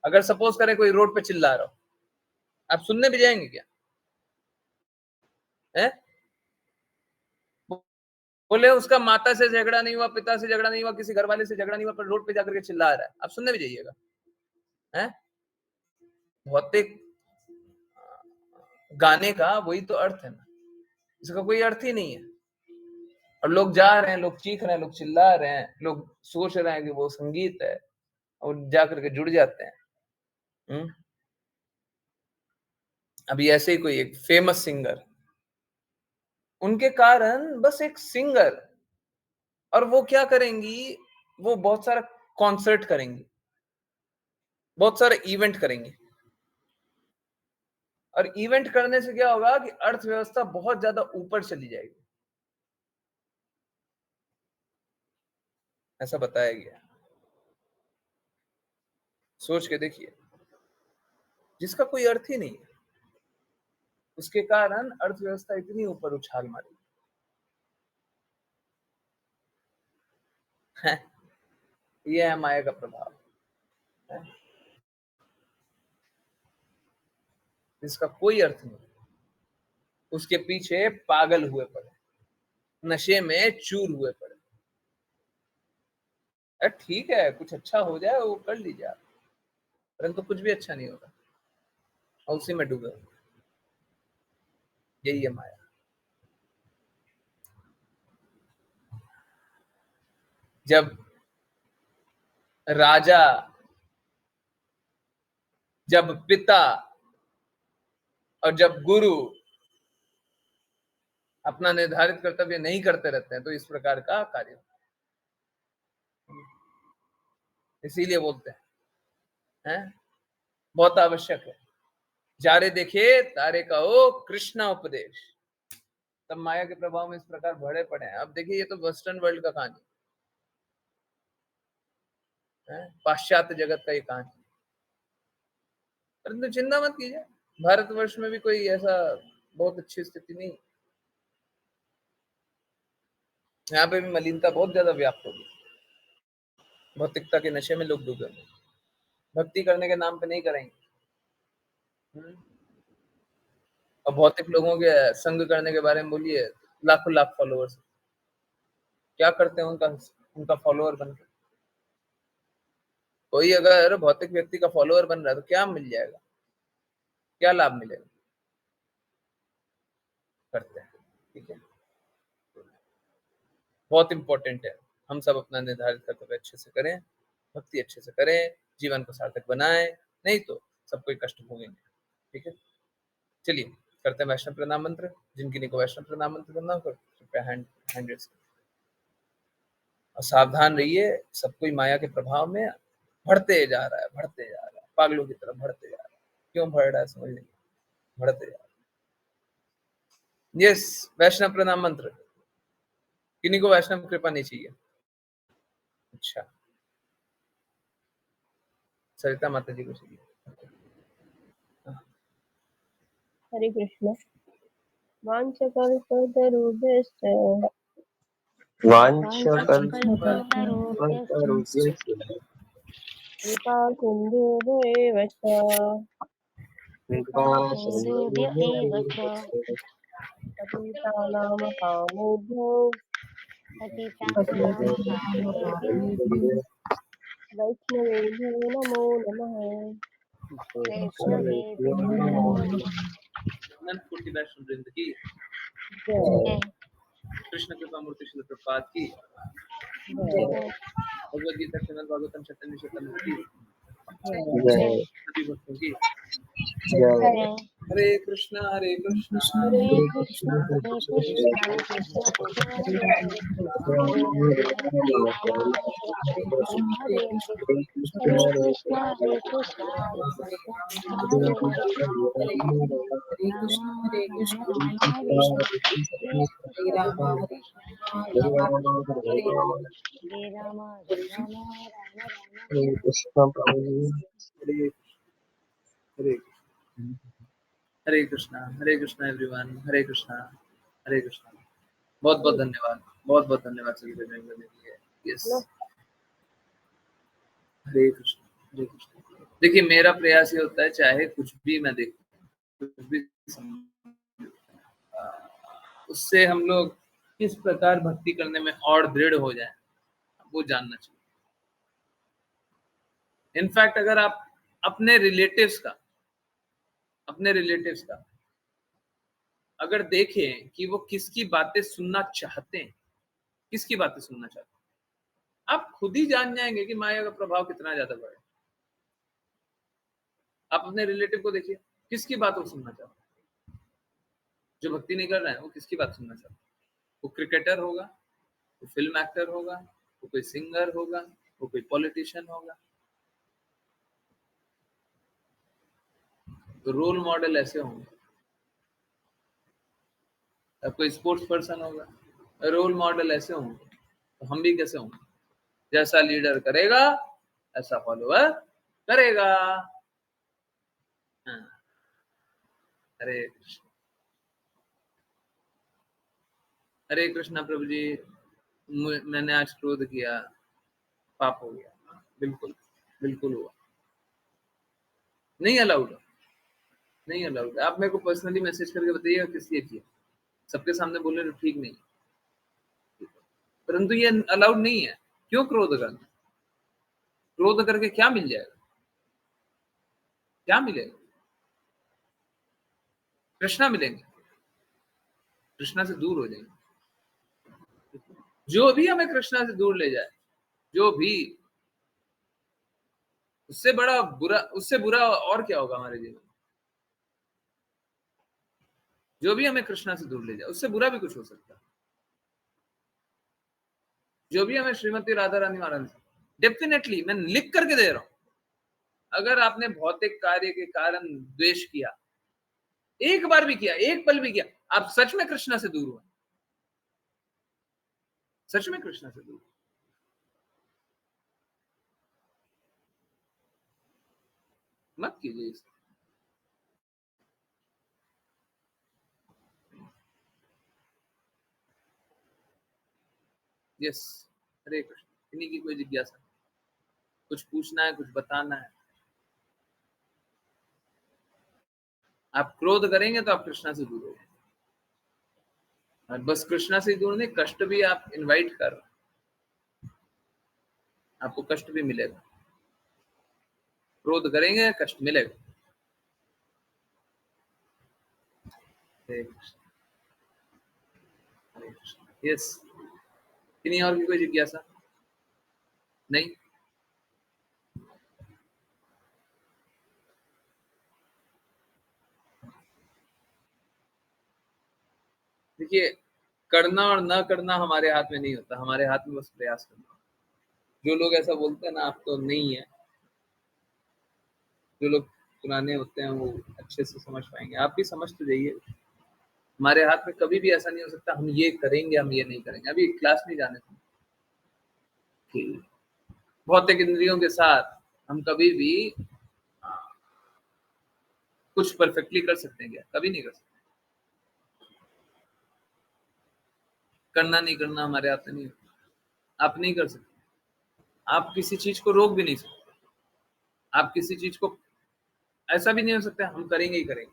अगर सपोज करें कोई रोड पे चिल्ला रहा हो, आप सुनने भी जाएंगे क्या? हैं? बोले उसका माता से झगड़ा नहीं हुआ, पिता से झगड़ा नहीं हुआ, किसी घर वाले से झगड़ा नहीं हुआ, पर रोड पे जाकर के चिल्ला रहा है, आप सुनने भी जाइएगा? हैं? भौतिक गाने का वही तो अर्थ है ना, इसका कोई अर्थ ही नहीं है। और लोग जा रहे हैं, लोग चीख रहे हैं, लोग चिल्ला रहे हैं, लोग सोच रहे हैं कि वो संगीत है और जाकर के जुड़ जाते हैं। अभी ऐसे ही कोई एक फेमस सिंगर, उनके कारण बस एक सिंगर, और वो क्या करेंगी, वो बहुत सारा कॉन्सर्ट करेंगी, बहुत सारे इवेंट करेंगे, और इवेंट करने से क्या होगा कि अर्थव्यवस्था बहुत ज्यादा ऊपर चली जाएगी, ऐसा बताया गया। सोच के देखिए, जिसका कोई अर्थ ही नहीं है, उसके कारण अर्थव्यवस्था इतनी ऊपर उछाल मारी है। ये है माया का प्रभाव है, जिसका कोई अर्थ नहीं। उसके पीछे पागल हुए पड़े, नशे में चूर हुए पड़े। ठीक है, कुछ अच्छा हो जाए वो कर लीजिए आप, परंतु कुछ भी अच्छा नहीं होगा और उसी में डूबे। यही है माया। जब राजा, जब पिता और जब गुरु अपना निर्धारित कर्तव्य नहीं करते रहते हैं, तो इस प्रकार का कार्य होता है। इसीलिए बोलते हैं बहुत आवश्यक है, जारे देखे तारे का ओ कृष्णा उपदेश। तब माया के प्रभाव में इस प्रकार भरे पड़े हैं। अब देखिए, ये तो वेस्टर्न वर्ल्ड का कहानी है, पाश्चात्य जगत का ये कहानी, परंतु चिंता मत कीजिए, भारतवर्ष में भी कोई ऐसा बहुत अच्छी स्थिति नहीं, यहाँ पे भी मलिनता बहुत ज्यादा व्याप्त होगी, भौतिकता के नशे में लोग डूबे, भक्ति करने के नाम पे नहीं करेंगे। और भौतिक लोगों के संग करने के बारे में बोलिए, लाखों लाख फॉलोअर्स, क्या करते हैं उनका फॉलोअर बनकर? कोई अगर भौतिक व्यक्ति का फॉलोअर बन रहा है तो क्या मिल जाएगा, क्या लाभ मिलेगा? करते हैं, ठीक है, बहुत इंपॉर्टेंट है। हम सब अपना निर्धारित कर्तव्य अच्छे से करें, भक्ति अच्छे से करें, जीवन को सार्थक बनाएं, नहीं तो सब कोई कष्ट भोगेंगे। ठीक है, चलिए करते हैं वैष्णव प्रणाम मंत्र। जिनकी को वैष्णव प्रणाम मंत्र करना हो कृपया हैंड रेज करें। और सावधान रहिए, सब कोई माया के प्रभाव में बढ़ते जा रहा है, पागलों की तरफ बढ़ते जा रहा है। क्यों बढ़ रहा है समझ नहीं, बढ़ते जा रहा है। यस, वैष्णव प्रणाम मंत्र। किन्हीं को वैष्णव कृपा नहीं चाहिए? अच्छा, सरिता माता जी को चाहिए। हरे कृष्ण। वाञ्छकल्पतरुभ्यश्च कृपा सिन्धुभ्येव च पतितानां पावनेभ्यो वैष्णवेभ्यो नमो नमः। अनंत कोटि वैष्णव वृंद की जय कृष्ण कृपा मूर्ति श्रील प्रभुपाद की, जय भगवद गीता श्रीमद् भागवतम शतम की, जय सभी भक्तों की जय हरे कृष्णा हरे कृष्णा हरे हरे कृष्ण कृष्णा हरे कृष्णा कृष्ण कृष्ण हरे हरे हरे राम हरे राम कृष्ण हरे हरे कृष्ण हरे कृष्णा कृष्ण कृष्णा हरे हरे हरे हरे राम कृष्ण हरे राम कृष्ण राम हरे कृष्ण हरे हरे हरे कृष्ण राम राम हरे हरे राम हरे हरे राम राम राम हरे हरे हरे कृष्णा एवरीवन, हरे कृष्णा हरे कृष्णा। बहुत बहुत धन्यवाद, बहुत बहुत धन्यवाद सभी को ज्वाइन करने के लिए। यस, हरे कृष्णा हरे कृष्णा। देखिए मेरा प्रयास ये होता है चाहे कुछ भी मैं देखूं, कुछ भी उससे हम लोग किस प्रकार भक्ति करने में और दृढ़ हो जाए वो जानना चाहिए। इनफैक्ट अगर आप अपने रिलेटिव्स का अगर देखें कि वो किसकी बातें सुनना चाहते हैं, किसकी बातें सुनना चाहते हैं, आप खुद ही जान जाएंगे कि माया का प्रभाव कितना ज्यादा बढ़े। आप अपने रिलेटिव को देखिए, किसकी बात वो सुनना चाहते हैं। जो भक्ति नहीं कर रहे हैं वो किसकी बात सुनना चाहते हैं। वो क्रिकेटर होगा, वो फिल्म एक्टर होगा, वो कोई सिंगर होगा, वो कोई पॉलिटिशियन होगा। तो रोल मॉडल ऐसे होंगे। अब कोई स्पोर्ट्स पर्सन होगा, रोल मॉडल ऐसे होंगे। तो हम भी कैसे होंगे? जैसा लीडर करेगा ऐसा फॉलोअर करेगा। हाँ, हरे कृष्ण हरे कृष्णा। प्रभु जी, मैंने आज क्रोध किया, पाप हो गया। बिल्कुल बिल्कुल हुआ, नहीं अलाउड, नहीं अलाउड। आप मेरे को पर्सनली मैसेज करके बताइएगा किस लिए किया। सबके सामने बोले तो ठीक नहीं, परंतु ये अलाउड नहीं है। क्यों क्रोध करना? क्रोध करके क्या मिल जाएगा? क्या मिलेगा? कृष्णा मिलेंगे, कृष्णा से दूर हो जाएंगे। जो भी हमें कृष्णा से दूर ले जाए, जो भी, उससे बुरा और क्या होगा हमारे जीवन में? जो भी हमें कृष्णा से दूर ले जाए उससे बुरा भी कुछ हो सकता है। जो भी हमें श्रीमती राधा रानी महाराज, डेफिनेटली मैं लिख करके दे रहा हूं, अगर आपने भौतिक कार्य के कारण द्वेष किया, एक बार भी किया, एक पल भी किया, आप सच में कृष्णा से दूर हुए, सच में कृष्णा से दूर। मत कीजिए इसे। यस, हरे कृष्ण। इन्हीं की कोई जिज्ञासा, कुछ पूछना है, कुछ बताना है। आप क्रोध करेंगे तो आप कृष्णा से दूर हो जाएंगे। और बस कृष्णा से दूर नहीं, कष्ट भी आप इनवाइट कर रहे हैं, आपको कष्ट भी मिलेगा। क्रोध करेंगे कष्ट मिलेगा। हरे कृष्ण हरे कृष्ण। यस, इन्हीं और की कोई जिज्ञासा नहीं? देखिए, करना और ना करना हमारे हाथ में नहीं होता, हमारे हाथ में बस प्रयास करना। जो लोग ऐसा बोलते हैं ना आप तो नहीं है, जो लोग पुराने होते हैं वो अच्छे से समझ पाएंगे। आप भी समझ तो जाइए, हमारे हाथ में कभी भी ऐसा नहीं हो सकता हम ये करेंगे हम ये नहीं करेंगे। अभी क्लास नहीं जाने कि भौतिक इंद्रियों के साथ हम कभी भी कुछ परफेक्टली कर सकते हैं क्या? कभी नहीं कर सकते। करना नहीं करना हमारे हाथ में नहीं होता। आप नहीं कर सकते, आप किसी चीज को रोक भी नहीं सकते, आप किसी चीज को ऐसा भी नहीं हो सकता हम करेंगे ही करेंगे।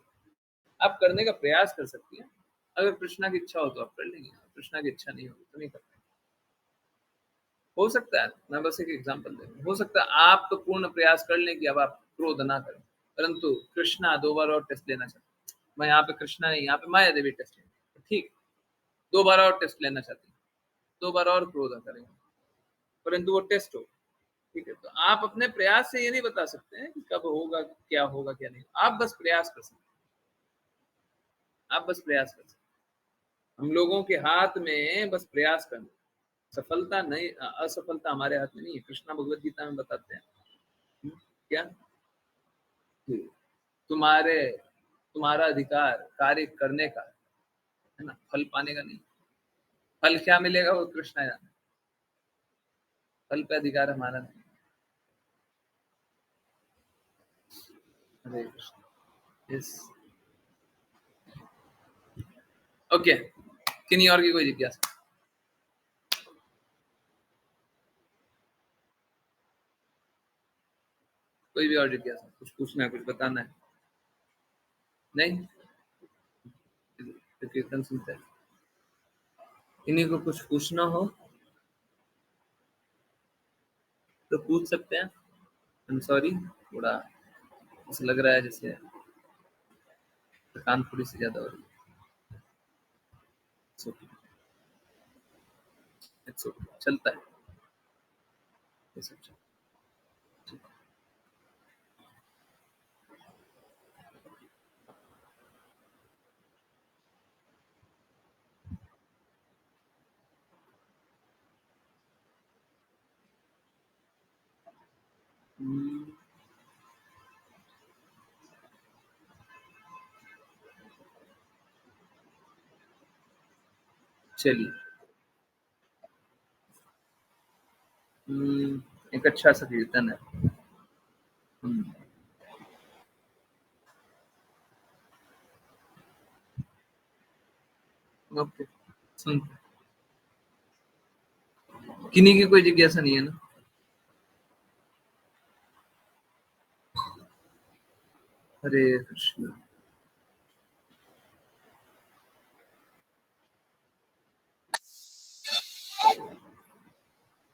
आप करने का प्रयास कर सकती हैं। अगर कृष्णा की इच्छा हो तो आप कर लेंगे, कृष्णा की इच्छा नहीं होगी तो नहीं कर पाएंगे। हो सकता है, मैं बस एक एग्जांपल दे रहा हूं, हो सकता है आप तो पूर्ण प्रयास कर लें कि अब आप क्रोध ना करें, परंतु कृष्णा 2 बार और टेस्ट लेना चाहते हैं। मैं यहाँ पे कृष्णा नहीं, यहाँ पे माया देवी टेस्ट लेंगे, ठीक, 2 बार और टेस्ट लेना चाहते हैं, 2 बार और क्रोध करेंगे, परंतु वो टेस्ट हो, ठीक है। तो आप अपने प्रयास से ये नहीं बता सकते हैं कि कब होगा, क्या होगा क्या नहीं, आप बस प्रयास कर सकते हैं। आप बस प्रयास कर सकते। हम लोगों के हाथ में बस प्रयास करना, सफलता नहीं, असफलता हमारे हाथ में नहीं है। कृष्णा भगवद गीता में बताते हैं क्या, तुम्हारा अधिकार कार्य करने का है ना, फल पाने का नहीं। फल क्या मिलेगा वो कृष्णा जाने, फल पे अधिकार हमारा नहीं। हरे कृष्ण। Yes, okay. किन्हीं और की कोई जिज्ञासा? कोई भी और जिज्ञासा, कुछ पूछना है, कुछ बताना है? नहीं, तो कीर्तन सुनते हैं। इन्हीं को कुछ पूछना हो तो पूछ सकते हैं। आई एम सॉरी, थोड़ा ऐसा लग रहा है जैसे थकान थोड़ी सी ज्यादा हो रही है। It's okay, चलता है ये सब चलता है। चलिए, एक अच्छा सा कीर्तन है। ओके, सुनते। किन्हीं की कोई जिज्ञासा नहीं है ना? हरे कृष्ण।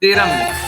13 मिनट।